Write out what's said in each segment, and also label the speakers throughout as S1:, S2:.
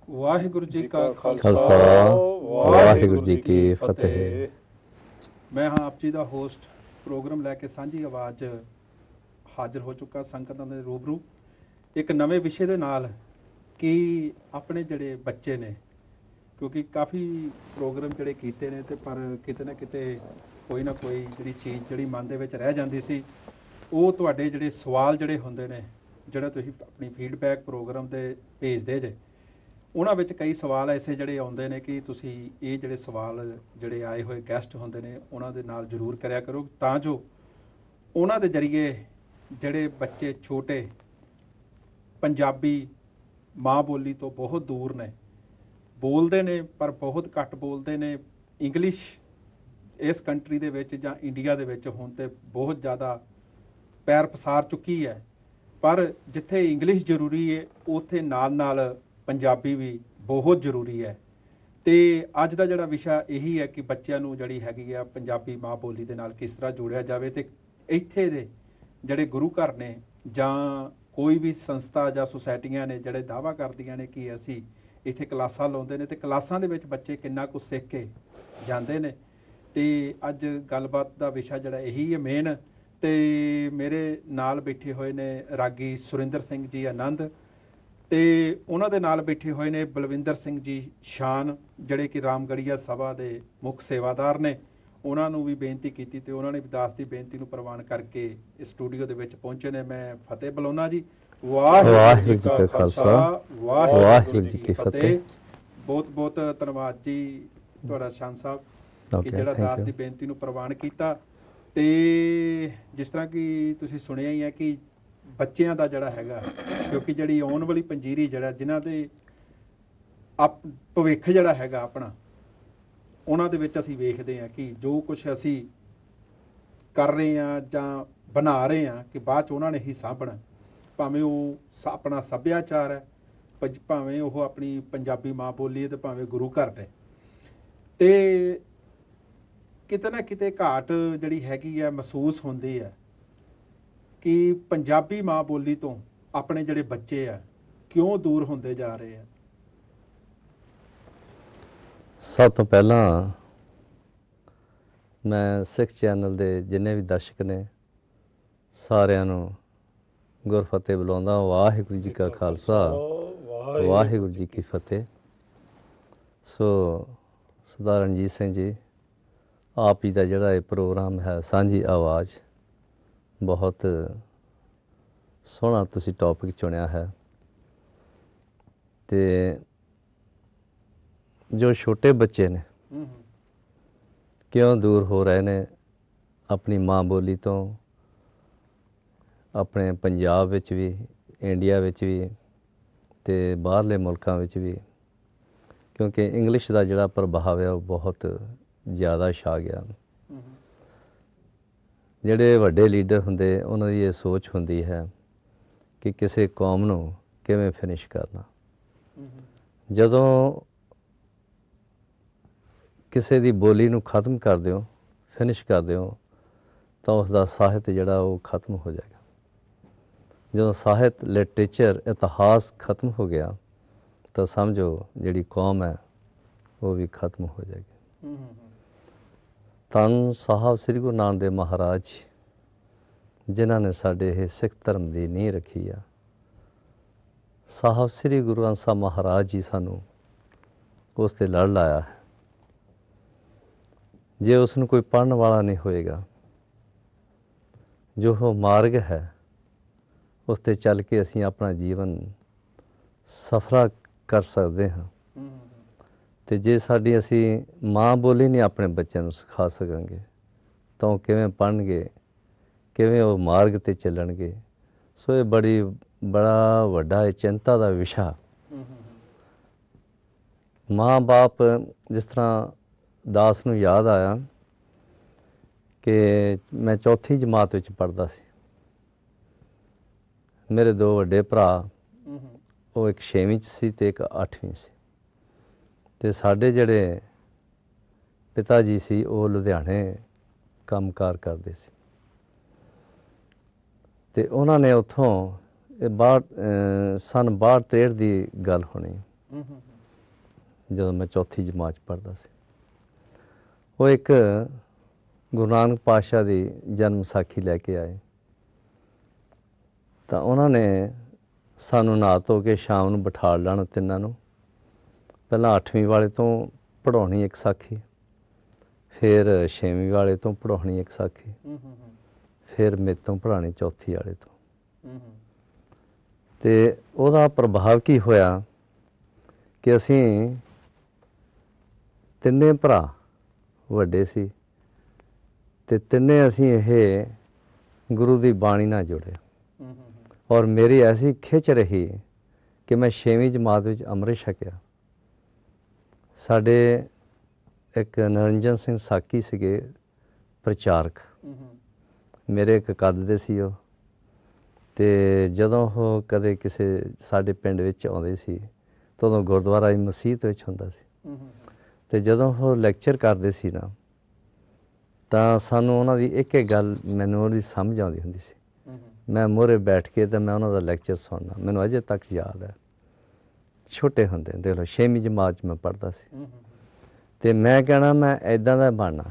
S1: ਵਾਹਿਗੁਰੂ ਜੀ ਕਾ
S2: ਖਾਲਸਾ ਵਾਹਿਗੁਰੂ ਜੀ ਕੀ ਫਤਿਹ।
S1: ਮੈਂ ਹਾਂ ਆਪ ਜੀ ਦਾ ਹੋਸਟ ਪ੍ਰੋਗਰਾਮ ਲੈ ਕੇ ਸਾਂਝੀ ਆਵਾਜ਼ ਹਾਜ਼ਰ ਹੋ ਚੁੱਕਾ ਸੰਗਤਾਂ ਦੇ ਰੂਬਰੂ ਇੱਕ ਨਵੇਂ ਵਿਸ਼ੇ ਦੇ ਨਾਲ ਕਿ ਆਪਣੇ ਜਿਹੜੇ ਬੱਚੇ ਨੇ, ਕਿਉਂਕਿ ਕਾਫੀ ਪ੍ਰੋਗਰਾਮ ਜਿਹੜੇ ਕੀਤੇ ਨੇ ਤੇ ਪਰ ਕਿਤੇ ਨਾ ਕਿਤੇ ਕੋਈ ਨਾ ਕੋਈ ਜਿਹੜੀ ਚੀਜ਼ ਜਿਹੜੀ ਮਨ ਦੇ ਵਿੱਚ ਰਹਿ ਜਾਂਦੀ ਸੀ, ਉਹ ਤੁਹਾਡੇ ਜਿਹੜੇ ਸਵਾਲ ਜਿਹੜੇ ਹੁੰਦੇ ਨੇ, ਜਿਹੜਾ ਤੁਸੀਂ ਆਪਣੀ ਫੀਡਬੈਕ ਪ੍ਰੋਗਰਾਮ 'ਤੇ ਭੇਜਦੇ ਜੇ, ਉਹਨਾਂ ਵਿੱਚ ਕਈ ਸਵਾਲ ਐਸੇ ਜਿਹੜੇ ਆਉਂਦੇ ਨੇ ਕਿ ਤੁਸੀਂ ਇਹ ਜਿਹੜੇ ਸਵਾਲ ਜਿਹੜੇ ਆਏ ਹੋਏ ਗੈਸਟ ਹੁੰਦੇ ਨੇ ਉਹਨਾਂ ਦੇ ਨਾਲ ਜ਼ਰੂਰ ਕਰਿਆ ਕਰੋ, ਤਾਂ ਜੋ ਉਹਨਾਂ ਦੇ ਜ਼ਰੀਏ ਜਿਹੜੇ ਬੱਚੇ ਛੋਟੇ ਪੰਜਾਬੀ ਮਾਂ ਬੋਲੀ ਤੋਂ ਬਹੁਤ ਦੂਰ ਨੇ, ਬੋਲਦੇ ਨੇ ਪਰ ਬਹੁਤ ਘੱਟ ਬੋਲਦੇ ਨੇ। ਇੰਗਲਿਸ਼ ਇਸ ਕੰਟਰੀ ਦੇ ਵਿੱਚ ਜਾਂ ਇੰਡੀਆ ਦੇ ਵਿੱਚ ਹੁਣ ਤੇ ਬਹੁਤ ਜ਼ਿਆਦਾ ਪੈਰ ਪਸਾਰ ਚੁੱਕੀ ਹੈ, ਪਰ ਜਿੱਥੇ ਇੰਗਲਿਸ਼ ਜ਼ਰੂਰੀ ਹੈ ਉੱਥੇ ਨਾਲ ਨਾਲ ਪੰਜਾਬੀ ਵੀ ਬਹੁਤ ਜ਼ਰੂਰੀ ਹੈ। ਤੇ ਅੱਜ ਦਾ ਜਿਹੜਾ ਵਿਸ਼ਾ ਇਹੀ ਹੈ ਕਿ ਬੱਚਿਆਂ ਨੂੰ ਜਿਹੜੀ ਹੈਗੀ ਆ ਪੰਜਾਬੀ ਮਾਂ ਬੋਲੀ ਦੇ ਨਾਲ ਕਿਸ ਤਰ੍ਹਾਂ ਜੋੜਿਆ ਜਾਵੇ। ਤੇ ਇੱਥੇ ਦੇ ਜਿਹੜੇ ਗੁਰੂ ਘਰ ਨੇ ਜਾਂ ਕੋਈ ਵੀ ਸੰਸਥਾ ਜਾਂ ਸੁਸਾਇਟੀਆਂ ਨੇ ਜਿਹੜੇ ਦਾਅਵਾ ਕਰਦੀਆਂ ਨੇ ਕਿ ਅਸੀਂ ਇੱਥੇ ਕਲਾਸਾਂ ਲਾਉਂਦੇ ਨੇ ਤੇ ਕਲਾਸਾਂ ਦੇ ਵਿੱਚ ਬੱਚੇ ਕਿੰਨਾ ਕੁ ਸਿੱਖ ਕੇ ਜਾਂਦੇ ਨੇ। ਤੇ ਅੱਜ ਗੱਲਬਾਤ ਦਾ ਵਿਸ਼ਾ ਜਿਹੜਾ ਇਹੀ ਹੈ ਮੇਨ। ਤੇ ਮੇਰੇ ਨਾਲ ਬੈਠੇ ਹੋਏ ਨੇ ਰਾਗੀ ਸੁਰਿੰਦਰ ਸਿੰਘ ਜੀ ਆਨੰਦ, ਤੇ ਉਹਨਾਂ ਦੇ ਨਾਲ ਬੈਠੇ ਹੋਏ ਨੇ ਬਲਵਿੰਦਰ ਸਿੰਘ ਜੀ ਸ਼ਾਨ, ਜਿਹੜੇ ਕਿ ਰਾਮਗੜੀਆ ਸਭਾ ਦੇ ਮੁੱਖ ਸੇਵਾਦਾਰ ਨੇ। ਉਹਨਾਂ ਨੂੰ ਵੀ ਬੇਨਤੀ ਕੀਤੀ ਤੇ ਉਹਨਾਂ ਨੇ ਵੀ ਦਾਸ ਦੀ ਬੇਨਤੀ ਨੂੰ ਪ੍ਰਵਾਨ ਕਰਕੇ ਇਸ ਸਟੂਡੀਓ ਦੇ ਵਿੱਚ ਪਹੁੰਚੇ ਨੇ। ਮੈਂ ਫਤਿਹ ਬੁਲਾਉਣਾ ਜੀ। ਵਾਹਿਗੁਰੂ ਜੀ ਕਾ ਖਾਲਸਾ ਵਾਹਿਗੁਰੂ ਜੀ ਕੀ ਫਤਿਹ। ਬਹੁਤ ਬਹੁਤ ਧੰਨਵਾਦ ਜੀ ਤੁਹਾਡਾ ਸ਼ਾਨ ਸਾਹਿਬ ਕਿ ਜਿਹੜਾ ਦਾਸ ਦੀ ਬੇਨਤੀ ਨੂੰ ਪ੍ਰਵਾਨ ਕੀਤਾ। ਤੇ ਜਿਸ ਤਰ੍ਹਾਂ ਕਿ ਤੁਸੀਂ ਸੁਣਿਆ ਹੀ ਹੈ ਕਿ ਬੱਚਿਆਂ ਦਾ ਜਿਹੜਾ ਹੈਗਾ, ਕਿਉਂਕਿ ਜਿਹੜੀ ਆਉਣ ਵਾਲੀ ਪੰਜੀਰੀ ਜਿਹੜਾ ਜਿਨ੍ਹਾਂ ਦੇ ਭਵਿੱਖ ਜਿਹੜਾ ਹੈਗਾ ਆਪਣਾ, ਉਹਨਾਂ ਦੇ ਵਿੱਚ ਅਸੀਂ ਵੇਖਦੇ ਹਾਂ ਕਿ ਜੋ ਕੁਝ ਅਸੀਂ ਕਰ ਰਹੇ ਹਾਂ ਜਾਂ ਬਣਾ ਰਹੇ ਹਾਂ ਕਿ ਬਾਅਦ 'ਚ ਉਹਨਾਂ ਨੇ ਹੀ ਸਾਂਭਣਾ, ਭਾਵੇਂ ਉਹ ਆਪਣਾ ਸੱਭਿਆਚਾਰ ਹੈ, ਭਾਵੇਂ ਉਹ ਆਪਣੀ ਪੰਜਾਬੀ ਮਾਂ ਬੋਲੀ ਹੈ, ਤੇ ਭਾਵੇਂ ਗੁਰੂ ਘਰ ਨੇ। ਤੇ ਕਿਤੇ ਨਾ ਕਿਤੇ ਘਾਟ ਜਿਹੜੀ ਹੈਗੀ ਹੈ ਮਹਿਸੂਸ ਹੁੰਦੀ ਹੈ ਕਿ ਪੰਜਾਬੀ ਮਾਂ ਬੋਲੀ ਤੋਂ ਆਪਣੇ ਜਿਹੜੇ ਬੱਚੇ ਆ ਕਿਉਂ ਦੂਰ ਹੁੰਦੇ ਜਾ ਰਹੇ ਆ।
S2: ਸਭ ਤੋਂ ਪਹਿਲਾਂ ਮੈਂ ਸਿੱਖ ਚੈਨਲ ਦੇ ਜਿੰਨੇ ਵੀ ਦਰਸ਼ਕ ਨੇ ਸਾਰਿਆਂ ਨੂੰ ਗੁਰਫਤਿਹ ਬੁਲਾਉਂਦਾ। ਵਾਹਿਗੁਰੂ ਜੀ ਕਾ ਖਾਲਸਾ ਵਾਹਿਗੁਰੂ ਜੀ ਕੀ ਫਤਿਹ। ਸੋ ਸਰਦਾਰ ਰਣਜੀਤ ਸਿੰਘ ਜੀ, ਆਪ ਜੀ ਦਾ ਜਿਹੜਾ ਇਹ ਪ੍ਰੋਗਰਾਮ ਹੈ ਸਾਂਝੀ ਆਵਾਜ਼, ਬਹੁਤ ਸੋਹਣਾ ਤੁਸੀਂ ਟੌਪਿਕ ਚੁਣਿਆ ਹੈ। ਤੇ ਜੋ ਛੋਟੇ ਬੱਚੇ ਨੇ ਕਿਉਂ ਦੂਰ ਹੋ ਰਹੇ ਨੇ ਆਪਣੀ ਮਾਂ ਬੋਲੀ ਤੋਂ, ਆਪਣੇ ਪੰਜਾਬ ਵਿੱਚ ਵੀ, ਇੰਡੀਆ ਵਿੱਚ ਵੀ ਤੇ ਬਾਹਰਲੇ ਮੁਲਕਾਂ ਵਿੱਚ ਵੀ, ਕਿਉਂਕਿ ਇੰਗਲਿਸ਼ ਦਾ ਜਿਹੜਾ ਪ੍ਰਭਾਵ ਹੈ ਉਹ ਬਹੁਤ ਜ਼ਿਆਦਾ ਛਾ ਗਿਆ। ਜਿਹੜੇ ਵੱਡੇ ਲੀਡਰ ਹੁੰਦੇ ਉਹਨਾਂ ਦੀ ਇਹ ਸੋਚ ਹੁੰਦੀ ਹੈ ਕਿ ਕਿਸੇ ਕੌਮ ਨੂੰ ਕਿਵੇਂ ਫਿਨਿਸ਼ ਕਰਨਾ। ਜਦੋਂ ਕਿਸੇ ਦੀ ਬੋਲੀ ਨੂੰ ਖਤਮ ਕਰ ਦਿਓ, ਫਿਨਿਸ਼ ਕਰ ਦਿਓ, ਤਾਂ ਉਸ ਦਾ ਸਾਹਿਤ ਜਿਹੜਾ ਉਹ ਖਤਮ ਹੋ ਜਾਏਗਾ। ਜਦੋਂ ਸਾਹਿਤ, ਲਿਟਰੇਚਰ, ਇਤਿਹਾਸ ਖਤਮ ਹੋ ਗਿਆ ਤਾਂ ਸਮਝੋ ਜਿਹੜੀ ਕੌਮ ਹੈ ਉਹ ਵੀ ਖਤਮ ਹੋ ਜਾਏਗੀ। ਧੰਨ ਸਾਹਿਬ ਸ੍ਰੀ ਗੁਰੂ ਨਾਨਕ ਦੇਵ ਮਹਾਰਾਜ ਜਿਨ੍ਹਾਂ ਨੇ ਸਾਡੇ ਇਹ ਸਿੱਖ ਧਰਮ ਦੀ ਨੀਂਹ ਰੱਖੀ ਆ, ਸਾਹਿਬ ਸ੍ਰੀ ਗੁਰੂ ਗ੍ਰੰਥ ਸਾਹਿਬ ਮਹਾਰਾਜ ਜੀ ਸਾਨੂੰ ਉਸ 'ਤੇ ਲੜ ਲਾਇਆ ਹੈ। ਜੇ ਉਸ ਨੂੰ ਕੋਈ ਪੜ੍ਹਨ ਵਾਲਾ ਨਹੀਂ ਹੋਏਗਾ, ਜੋ ਉਹ ਮਾਰਗ ਹੈ ਉਸ 'ਤੇ ਚੱਲ ਕੇ ਅਸੀਂ ਆਪਣਾ ਜੀਵਨ ਸਫਲਾ ਕਰ ਸਕਦੇ ਹਾਂ। ਅਤੇ ਜੇ ਸਾਡੀ ਅਸੀਂ ਮਾਂ ਬੋਲੀ ਨਹੀਂ ਆਪਣੇ ਬੱਚਿਆਂ ਨੂੰ ਸਿਖਾ ਸਕਾਂਗੇ ਤਾਂ ਉਹ ਕਿਵੇਂ ਪੜ੍ਹਨਗੇ, ਕਿਵੇਂ ਉਹ ਮਾਰਗ 'ਤੇ ਚੱਲਣਗੇ। ਸੋ ਇਹ ਬੜਾ ਵੱਡਾ ਇਹ ਚਿੰਤਾ ਦਾ ਵਿਸ਼ਾ। ਮਾਂ ਬਾਪ, ਜਿਸ ਤਰ੍ਹਾਂ ਦਾਸ ਨੂੰ ਯਾਦ ਆਇਆ ਕਿ ਮੈਂ ਚੌਥੀ ਜਮਾਤ ਵਿੱਚ ਪੜ੍ਹਦਾ ਸੀ, ਮੇਰੇ ਦੋ ਵੱਡੇ ਭਰਾ, ਉਹ ਇੱਕ 6ਵੀਂ 'ਚ ਸੀ ਅਤੇ ਇੱਕ 8ਵੀਂ ਸੀ। ਅਤੇ ਸਾਡੇ ਜਿਹੜੇ ਪਿਤਾ ਜੀ ਸੀ ਉਹ ਲੁਧਿਆਣੇ ਕੰਮ ਕਾਰ ਕਰਦੇ ਸੀ। ਅਤੇ ਉਹਨਾਂ ਨੇ ਉੱਥੋਂ ਇਹ 62 ਸੰਨ 62 63 ਦੀ ਗੱਲ ਹੋਣੀ, ਜਦੋਂ ਮੈਂ ਚੌਥੀ ਜਮਾਤ 'ਚ ਪੜ੍ਹਦਾ ਸੀ। ਉਹ ਇੱਕ ਗੁਰੂ ਨਾਨਕ ਪਾਤਸ਼ਾਹ ਦੀ ਜਨਮ ਸਾਖੀ ਲੈ ਕੇ ਆਏ ਤਾਂ ਉਹਨਾਂ ਨੇ ਸਾਨੂੰ ਨਹਾ ਧੋ ਕੇ ਸ਼ਾਮ ਨੂੰ ਬਿਠਾ ਲੈਣਾ ਤਿੰਨਾਂ ਨੂੰ। ਪਹਿਲਾਂ 8ਵੀਂ ਵਾਲੇ ਤੋਂ ਪੜ੍ਹਾਉਣੀ ਇੱਕ ਸਾਖੀ, ਫਿਰ 6ਵੀਂ ਵਾਲੇ ਤੋਂ ਪੜ੍ਹਾਉਣੀ ਇੱਕ ਸਾਖੀ, ਫਿਰ ਮੇਰੇ ਤੋਂ ਪੜ੍ਹਾਉਣੀ ਚੌਥੀ ਵਾਲੇ ਤੋਂ। ਤੇ ਉਹਦਾ ਪ੍ਰਭਾਵ ਕੀ ਹੋਇਆ ਕਿ ਅਸੀਂ ਤਿੰਨੇ ਭਰਾ ਵੱਡੇ ਸੀ ਤੇ ਤਿੰਨੇ ਅਸੀਂ ਇਹ ਗੁਰੂ ਦੀ ਬਾਣੀ ਨਾਲ ਜੁੜੇ ਔਰ ਮੇਰੀ ਐਸੀ ਖਿੱਚ ਰਹੀ ਕਿ ਮੈਂ 6ਵੀਂ ਜਮਾਤ ਵਿੱਚ ਅੰਮ੍ਰਿਤ ਛਕਿਆ। ਸਾਡੇ ਇੱਕ ਨਰਿੰਜਨ ਸਿੰਘ ਸਾਕੀ ਸੀਗੇ ਪ੍ਰਚਾਰਕ, ਮੇਰੇ ਇੱਕ ਕੱਦ ਦੇ ਸੀ ਉਹ। ਤੇ ਜਦੋਂ ਉਹ ਕਦੇ ਕਿਸੇ ਸਾਡੇ ਪਿੰਡ ਵਿੱਚ ਆਉਂਦੇ ਸੀ ਤਾਂ ਉਦੋਂ ਗੁਰਦੁਆਰਾ ਮਸੀਤ ਵਿੱਚ ਹੁੰਦਾ ਸੀ। ਤੇ ਜਦੋਂ ਉਹ ਲੈਕਚਰ ਕਰਦੇ ਸੀ ਨਾ ਤਾਂ ਸਾਨੂੰ ਉਹਨਾਂ ਦੀ ਇੱਕ ਇੱਕ ਗੱਲ ਮੈਨੂੰ ਉਹਦੀ ਸਮਝ ਆਉਂਦੀ ਹੁੰਦੀ ਸੀ। ਮੈਂ ਮੂਹਰੇ ਬੈਠ ਕੇ ਤੇ ਮੈਂ ਉਹਨਾਂ ਦਾ ਲੈਕਚਰ ਸੁਣਨਾ, ਮੈਨੂੰ ਅਜੇ ਤੱਕ ਯਾਦ ਹੈ। ਛੋਟੇ ਹੁੰਦੇ ਦੇਖ ਲਓ 6ਵੀਂ ਜਮਾਤ 'ਚ ਮੈਂ ਪੜ੍ਹਦਾ ਸੀ ਤੇ ਮੈਂ ਕਹਿਣਾ ਮੈਂ ਇੱਦਾਂ ਦਾ ਬਣਨਾ।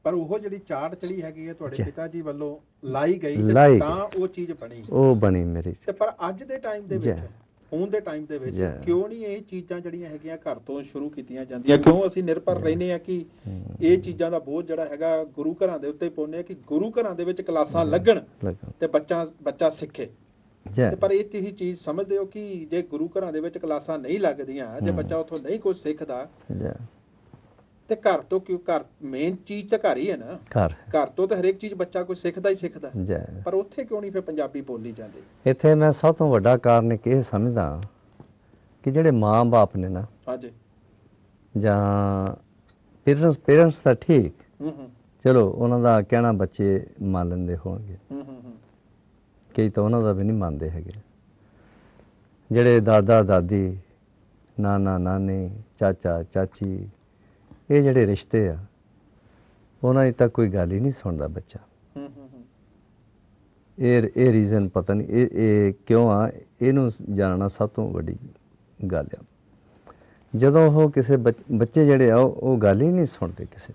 S1: ਪਰ ਉਹ ਜਿਹੜੀ ਚਾੜ ਚੜੀ ਹੈਗੀ ਹੈ ਤੁਹਾਡੇ ਪਿਤਾ ਜੀ ਵੱਲੋਂ ਲਾਈ ਗਈ ਤਾਂ ਉਹ ਚੀਜ਼ ਬਣੀ,
S2: ਉਹ ਬਣੀ ਮੇਰੀ।
S1: ਤੇ ਪਰ ਅੱਜ ਦੇ ਟਾਈਮ ਦੇ ਵਿੱਚ, ਹੁਣ ਦੇ ਟਾਈਮ ਦੇ ਵਿੱਚ ਕਿਉਂ ਨਹੀਂ ਇਹ ਚੀਜ਼ਾਂ ਜਿਹੜੀਆਂ ਹੈਗੀਆਂ ਘਰ ਤੋਂ ਸ਼ੁਰੂ ਕੀਤੀਆਂ ਜਾਂਦੀਆਂ? ਕਿਉਂ ਅਸੀਂ ਨਿਰਭਰ ਰਹਿੰਦੇ ਆ ਕਿ ਇਹ ਚੀਜ਼ਾਂ ਦਾ ਬੋਝ ਜਿਹੜਾ ਹੈਗਾ ਗੁਰੂ ਘਰਾਂ ਦੇ ਉੱਤੇ ਪਾਉਂਦੇ ਕਿ ਗੁਰੂ ਘਰਾਂ ਦੇ ਵਿੱਚ ਕਲਾਸਾਂ ਲੱਗਣ ਤੇ ਬੱਚਾ ਸਿੱਖੇ? ਤੇ ਪਰ ਇਹ ਤੁਸੀਂ ਚੀਜ਼ ਸਮਝਦੇ ਹੋ ਕਿ ਜੇ ਗੁਰੂ ਘਰਾਂ ਦੇ ਵਿੱਚ ਕਲਾਸਾਂ ਨਹੀਂ ਲੱਗਦੀਆਂ, ਜੇ ਬੱਚਾ ਉੱਥੋਂ ਨਹੀਂ ਕੁਝ ਸਿੱਖਦਾ ਤੇ ਘਰ ਤੋਂ ਕਿਉਂ? ਘਰ ਮੇਨ ਚੀਜ਼ ਤਾਂ ਘਰ ਹੀ ਹੈ ਨਾ। ਘਰ ਤੋਂ ਤਾਂ ਹਰੇਕ ਚੀਜ਼ ਬੱਚਾ ਕੋਈ ਸਿੱਖਦਾ ਹੀ ਸਿੱਖਦਾ, ਪਰ ਉੱਥੇ ਕਿਉਂ ਨਹੀਂ ਫਿਰ ਪੰਜਾਬੀ ਬੋਲੀ ਜਾਂਦੀ?
S2: ਇੱਥੇ ਮੈਂ ਸਭ ਤੋਂ ਵੱਡਾ ਕਾਰਨ ਇਹ ਸਮਝਦਾ ਕਿ ਜਿਹੜੇ ਮਾਂ-ਬਾਪ ਨੇ ਨਾ,
S1: ਹਾਂਜੀ,
S2: ਜਾਂ ਪੇਰੈਂਟਸ ਤਾਂ ਠੀਕ, ਚਲੋ ਉਹਨਾਂ ਦਾ ਕਹਿਣਾ ਬੱਚੇ ਮੰਨ ਲੈਂਦੇ ਹੋਣਗੇ, ਕਈ ਤਾਂ ਉਹਨਾਂ ਦਾ ਵੀ ਨਹੀਂ ਮੰਨਦੇ ਹੈਗੇ। ਜਿਹੜੇ ਦਾਦਾ ਦਾਦੀ, ਨਾਨਾ ਨਾਨੀ, ਚਾਚਾ ਚਾਚੀ, ਇਹ ਜਿਹੜੇ ਰਿਸ਼ਤੇ ਆ ਉਹਨਾਂ ਦੀ ਤਾਂ ਕੋਈ ਗੱਲ ਹੀ ਨਹੀਂ ਸੁਣਦਾ ਬੱਚਾ। ਇਹ ਰੀਜ਼ਨ ਪਤਾ ਨਹੀਂ ਇਹ ਕਿਉਂ ਆ, ਇਹਨੂੰ ਜਾਣਨਾ ਸਭ ਤੋਂ ਵੱਡੀ ਗੱਲ ਆ। ਜਦੋਂ ਉਹ ਕਿਸੇ ਬੱਚੇ ਜਿਹੜੇ ਆ ਉਹ ਗੱਲ ਹੀ ਨਹੀਂ ਸੁਣਦੇ ਕਿਸੇ,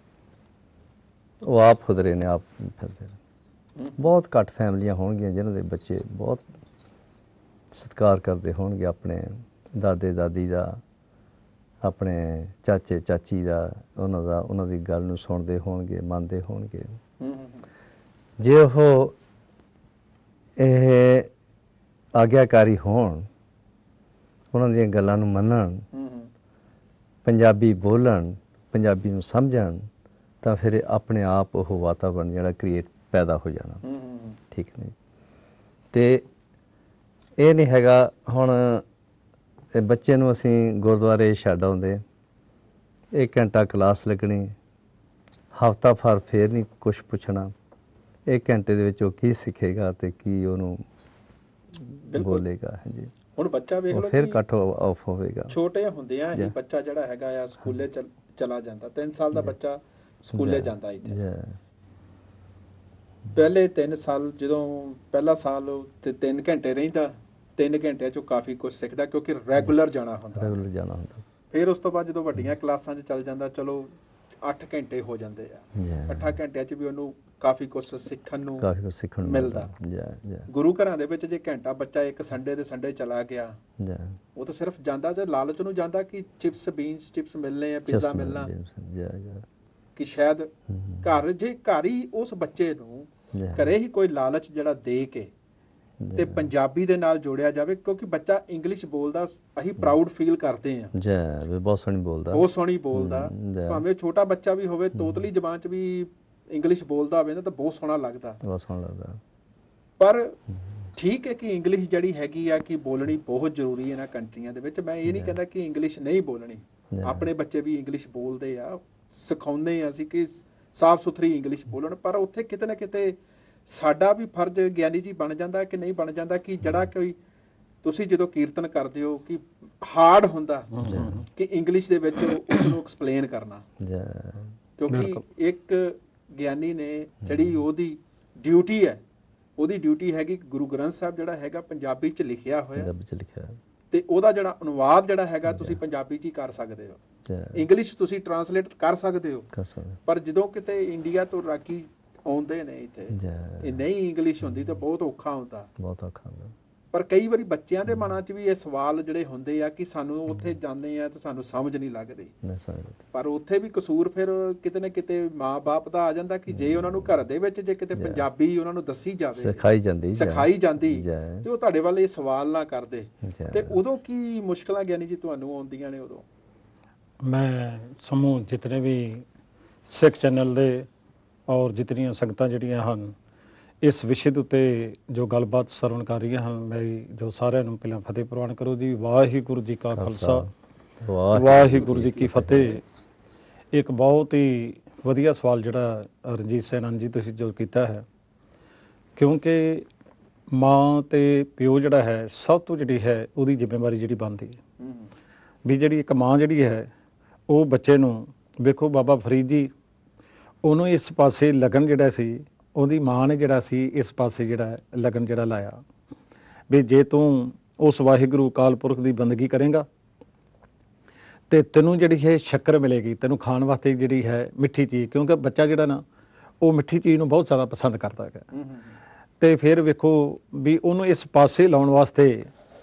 S2: ਉਹ ਆਪ ਖੁਦਰੇ ਨੇ, ਆਪ ਫਿਰਦੇ ਨੇ। ਬਹੁਤ ਘੱਟ ਫੈਮਲੀਆਂ ਹੋਣਗੀਆਂ ਜਿਨ੍ਹਾਂ ਦੇ ਬੱਚੇ ਬਹੁਤ ਸਤਿਕਾਰ ਕਰਦੇ ਹੋਣਗੇ ਆਪਣੇ ਦਾਦੇ ਦਾਦੀ ਦਾ, ਆਪਣੇ ਚਾਚੇ ਚਾਚੀ ਦਾ, ਉਹਨਾਂ ਦੀ ਗੱਲ ਨੂੰ ਸੁਣਦੇ ਹੋਣਗੇ, ਮੰਨਦੇ ਹੋਣਗੇ। ਜੇ ਉਹ ਇਹ ਆਗਿਆਕਾਰੀ ਹੋਣ, ਉਹਨਾਂ ਦੀਆਂ ਗੱਲਾਂ ਨੂੰ ਮੰਨਣ, ਪੰਜਾਬੀ ਬੋਲਣ, ਪੰਜਾਬੀ ਨੂੰ ਸਮਝਣ, ਤਾਂ ਫਿਰ ਆਪਣੇ ਆਪ ਉਹ ਵਾਤਾਵਰਨ ਜਿਹੜਾ ਕ੍ਰੀਏਟ ਪੈਦਾ ਹੋ ਜਾਣਾ। ਠੀਕ ਨਹੀਂ? ਤੇ ਇਹ ਨਹੀਂ ਹੈਗਾ ਹੁਣ ਬੱਚੇ ਨੂੰ ਅਸੀਂ ਗੁਰਦੁਆਰੇ ਛੱਡ ਆਉਂਦੇ, 1 ਘੰਟਾ ਕਲਾਸ ਲੱਗਣੀ, ਹਫ਼ਤਾ ਭਰ ਫੇਰ ਨਹੀਂ ਕੁਛ ਪੁੱਛਣਾ। 1 ਘੰਟੇ ਦੇ ਵਿੱਚ ਉਹ ਕੀ ਸਿੱਖੇਗਾ ਤੇ ਕੀ ਉਹਨੂੰ ਬੋਲੇਗਾ? ਹਾਂਜੀ,
S1: ਹੁਣ ਬੱਚਾ ਵੇਖ ਲਓ
S2: ਫਿਰ ਕੱਟ ਆਫ ਹੋਵੇਗਾ।
S1: ਛੋਟੇ ਹੁੰਦਿਆਂ ਹੀ ਬੱਚਾ ਜਿਹੜਾ ਹੈਗਾ ਆ ਸਕੂਲੇ ਚਲਾ ਜਾਂਦਾ। 3 ਸਾਲ ਦਾ ਬੱਚਾ ਸਕੂਲੇ ਜਾਂਦਾ ਇੱਥੇ। ਪਹਿਲੇ 3 ਸਾਲ, ਜਦੋਂ ਪਹਿਲਾ ਸਾਲ ਤੇ 3 ਘੰਟੇ ਰਹਿੰਦਾ, 3 ਘੰਟਿਆਂ ਚੋਂ ਕਾਫੀ ਕੁਝ ਸਿੱਖਦਾ ਕਿਉਂਕਿ ਰੈਗੂਲਰ ਜਾਣਾ ਹੁੰਦਾ। ਫਿਰ ਉਸ ਤੋਂ ਬਾਅਦ ਜਦੋਂ ਵੱਡੀਆਂ ਕਲਾਸਾਂ 'ਚ ਚੱਲ ਜਾਂਦਾ, ਚਲੋ 8 ਘੰਟੇ ਹੋ ਜਾਂਦੇ ਆ। 8 ਘੰਟਿਆਂ 'ਚ ਵੀ ਉਹਨੂੰ ਕਾਫੀ ਕੁਝ ਸਿੱਖਣ ਨੂੰ ਮਿਲਦਾ। ਗੁਰੂ ਘਰਾਂ ਦੇ ਵਿੱਚ ਜੇ ਘੰਟਾ ਬੱਚਾ ਇੱਕ ਸੰਡੇ ਦੇ ਸੰਡੇ ਚਲਾ ਗਿਆ, ਉਹ ਤਾਂ ਸਿਰਫ ਜਾਂਦਾ ਤੇ ਲਾਲਚ ਨੂੰ ਜਾਂਦਾ ਕਿ ਚਿਪਸ ਬੀਨਸ ਚਿਪਸ ਮਿਲਣੇ ਆ, ਪੀਜ਼ਾ ਮਿਲਣਾ, ਕਿ ਸ਼ਾਇਦ ਘਰ ਹੀ ਉਸ ਬੱਚੇ ਨੂੰ ਘਰੇ ਹੀ ਕੋਈ ਲਾਲਚ ਜਿਹੜਾ ਦੇ ਕੇ ਤੇ ਪੰਜਾਬੀ ਦੇ ਨਾਲ ਜੋੜਿਆ ਜਾਵੇ। ਕਿਉਂਕਿ ਬੱਚਾ ਇੰਗਲਿਸ਼ ਬੋਲਦਾ, ਅਸੀਂ ਪ੍ਰਾਊਡ ਫੀਲ ਕਰਦੇ ਆ,
S2: ਬਹੁਤ ਸੋਹਣੀ ਬੋਲਦਾ,
S1: ਬਹੁਤ ਸੋਹਣੀ ਬੋਲਦਾ। ਭਾਵੇਂ ਛੋਟਾ ਬੱਚਾ ਵੀ ਹੋਵੇ, ਤੋਤਲੀ ਜ਼ਬਾਨ 'ਚ ਵੀ ਇੰਗਲਿਸ਼ ਬੋਲਦਾ ਹੋਵੇ ਨਾ ਤਾਂ ਬਹੁਤ ਸੋਹਣਾ ਲੱਗਦਾ, ਬਹੁਤ ਸੋਹਣਾ ਲੱਗਦਾ। ਪਰ ਠੀਕ ਹੈ ਕਿ ਇੰਗਲਿਸ਼ ਜਿਹੜੀ ਹੈਗੀ ਆ ਕਿ ਬੋਲਣੀ ਬਹੁਤ ਜ਼ਰੂਰੀ ਹੈ ਇਹਨਾਂ ਕੰਟਰੀਆਂ ਦੇ ਵਿੱਚ। ਮੈਂ ਇਹ ਨਹੀਂ ਕਹਿੰਦਾ ਕਿ ਇੰਗਲਿਸ਼ ਨਹੀਂ ਬੋਲਣੀ, ਆਪਣੇ ਬੱਚੇ ਵੀ ਇੰਗਲਿਸ਼ ਬੋਲਦੇ ਆ, ਸਿਖਾਉਂਦੇ ਆ ਅਸੀਂ ਕਿ ਸਾਫ਼ ਸੁਥਰੀ ਇੰਗਲਿਸ਼ ਬੋਲਣ। ਪਰ ਉੱਥੇ ਕਿਤੇ ਨਾ ਕਿਤੇ ਸਾਡਾ ਵੀ ਫਰਜ਼ ਗਿਆਨੀ ਜੀ ਬਣ ਜਾਂਦਾ ਕਿ ਨਹੀਂ ਬਣ ਜਾਂਦਾ ਕਿ ਜਿਹੜਾ ਕੋਈ ਤੁਸੀਂ ਜਦੋਂ ਕੀਰਤਨ ਕਰਦੇ ਹੋ ਕਿ ਹਾਰਡ ਹੁੰਦਾ ਕਿ ਇੰਗਲਿਸ਼ ਦੇ ਵਿੱਚ ਉਸ ਨੂੰ ਐਕਸਪਲੇਨ ਕਰਨਾ, ਕਿਉਂਕਿ ਇੱਕ ਗਿਆਨੀ ਨੇ ਜਿਹੜੀ ਉਹਦੀ ਡਿਊਟੀ ਹੈ, ਉਹਦੀ ਡਿਊਟੀ ਹੈਗੀ ਗੁਰੂ ਗ੍ਰੰਥ ਸਾਹਿਬ ਜਿਹੜਾ ਹੈਗਾ ਪੰਜਾਬੀ 'ਚ ਲਿਖਿਆ ਹੋਇਆ ਤੇ ਉਹਦਾ ਜਿਹੜਾ ਅਨੁਵਾਦ ਜਿਹੜਾ ਹੈਗਾ ਤੁਸੀਂ ਪੰਜਾਬੀ 'ਚ ਹੀ ਕਰ ਸਕਦੇ ਹੋ, ਇੰਗਲਿਸ਼ ਤੁਸੀਂ ਟਰਾਂਸਲੇਟ ਕਰ ਸਕਦੇ ਹੋ। ਪਰ ਜਦੋਂ ਕਿਤੇ ਇੰਡੀਆ ਤੋਂ ਰਾਗੀ ਆਉਂਦੇ ਨੇ ਇੱਥੇ, ਇਹ ਨਹੀਂ ਇੰਗਲਿਸ਼ ਹੁੰਦੀ ਤਾਂ ਬਹੁਤ ਔਖਾ ਹੁੰਦਾ। ਪਰ ਕਈ ਵਾਰੀ ਬੱਚਿਆਂ ਦੇ ਮਨਾਂ 'ਚ ਵੀ ਇਹ ਸਵਾਲ ਜਿਹੜੇ ਹੁੰਦੇ ਆ ਕਿ ਸਾਨੂੰ ਉੱਥੇ ਜਾਂਦੇ ਆ ਤੇ ਸਾਨੂੰ ਸਮਝ ਨਹੀਂ ਲੱਗਦੀ। ਪਰ ਉੱਥੇ ਵੀ ਕਸੂਰ ਫਿਰ ਕਿਤੇ ਨਾ ਕਿਤੇ ਮਾਂ-ਬਾਪ ਦਾ ਆ ਜਾਂਦਾ ਕਿ ਜੇ ਉਹਨਾਂ ਨੂੰ ਘਰ ਦੇ ਵਿੱਚ ਜੇ ਕਿਤੇ ਪੰਜਾਬੀ ਉਹਨਾਂ ਨੂੰ ਦੱਸੀ ਜਾਵੇ, ਸਿਖਾਈ ਜਾਂਦੀ ਤੇ ਉਹ ਤੁਹਾਡੇ ਵੱਲ ਇਹ ਸਵਾਲ ਨਾ ਕਰਦੇ, ਤੇ ਉਦੋਂ ਕੀ ਮੁਸ਼ਕਲਾਂ ਗਿਆਨੀ ਜੀ ਤੁਹਾਨੂੰ ਆਉਂਦੀਆਂ ਨੇ? ਉਦੋਂ
S3: ਮੈਂ ਸਮੂਹ ਜਿਤਨੇ ਵੀ ਸਿੱਖ ਚੈਨਲ ਦੇ ਔਰ ਜਿਤਨੀਆਂ ਸੰਗਤਾਂ ਜਿਹੜੀਆਂ ਹਨ ਇਸ ਵਿਸ਼ੇ ਦੇ ਉੱਤੇ ਜੋ ਗੱਲਬਾਤ ਸਰਵਣ ਕਰ ਰਹੀਆਂ ਹਨ, ਮੈਂ ਜੋ ਸਾਰਿਆਂ ਨੂੰ ਪਹਿਲਾਂ ਫਤਿਹ ਪ੍ਰਵਾਨ ਕਰੋ ਜੀ। ਵਾਹਿਗੁਰੂ ਜੀ ਕਾ ਖਾਲਸਾ, ਵਾਹਿਗੁਰੂ ਜੀ ਕੀ ਫਤਿਹ। ਇੱਕ ਬਹੁਤ ਹੀ ਵਧੀਆ ਸਵਾਲ ਜਿਹੜਾ ਰਣਜੀਤ ਸੈਨਾਨ ਜੀ ਤੁਸੀਂ ਜੋ ਕੀਤਾ ਹੈ, ਕਿਉਂਕਿ ਮਾਂ ਤੇ ਪਿਓ ਜਿਹੜਾ ਹੈ ਸਭ ਤੋਂ ਜਿਹੜੀ ਹੈ ਉਹਦੀ ਜ਼ਿੰਮੇਵਾਰੀ ਜਿਹੜੀ ਬਣਦੀ ਹੈ ਵੀ ਜਿਹੜੀ ਇੱਕ ਮਾਂ ਜਿਹੜੀ ਹੈ ਉਹ ਬੱਚੇ ਨੂੰ, ਵੇਖੋ ਬਾਬਾ ਫਰੀਦ ਜੀ ਉਹਨੂੰ ਇਸ ਪਾਸੇ ਲਗਨ ਜਿਹੜਾ ਸੀ, ਉਹਦੀ ਮਾਂ ਨੇ ਜਿਹੜਾ ਸੀ ਇਸ ਪਾਸੇ ਜਿਹੜਾ ਲਗਨ ਜਿਹੜਾ ਲਾਇਆ ਵੀ ਜੇ ਤੂੰ ਉਸ ਵਾਹਿਗੁਰੂ ਅਕਾਲ ਪੁਰਖ ਦੀ ਬੰਦਗੀ ਕਰੇਂਗਾ ਤੇ ਤੈਨੂੰ ਜਿਹੜੀ ਹੈ ਸ਼ੱਕਰ ਮਿਲੇਗੀ, ਤੈਨੂੰ ਖਾਣ ਵਾਸਤੇ ਜਿਹੜੀ ਹੈ ਮਿੱਠੀ ਚੀਜ਼, ਕਿਉਂਕਿ ਬੱਚਾ ਜਿਹੜਾ ਨਾ ਉਹ ਮਿੱਠੀ ਚੀਜ਼ ਨੂੰ ਬਹੁਤ ਜ਼ਿਆਦਾ ਪਸੰਦ ਕਰਦਾ ਹੈਗਾ। ਤੇ ਫਿਰ ਵੇਖੋ ਵੀ ਉਹਨੂੰ ਇਸ ਪਾਸੇ ਲਾਉਣ ਵਾਸਤੇ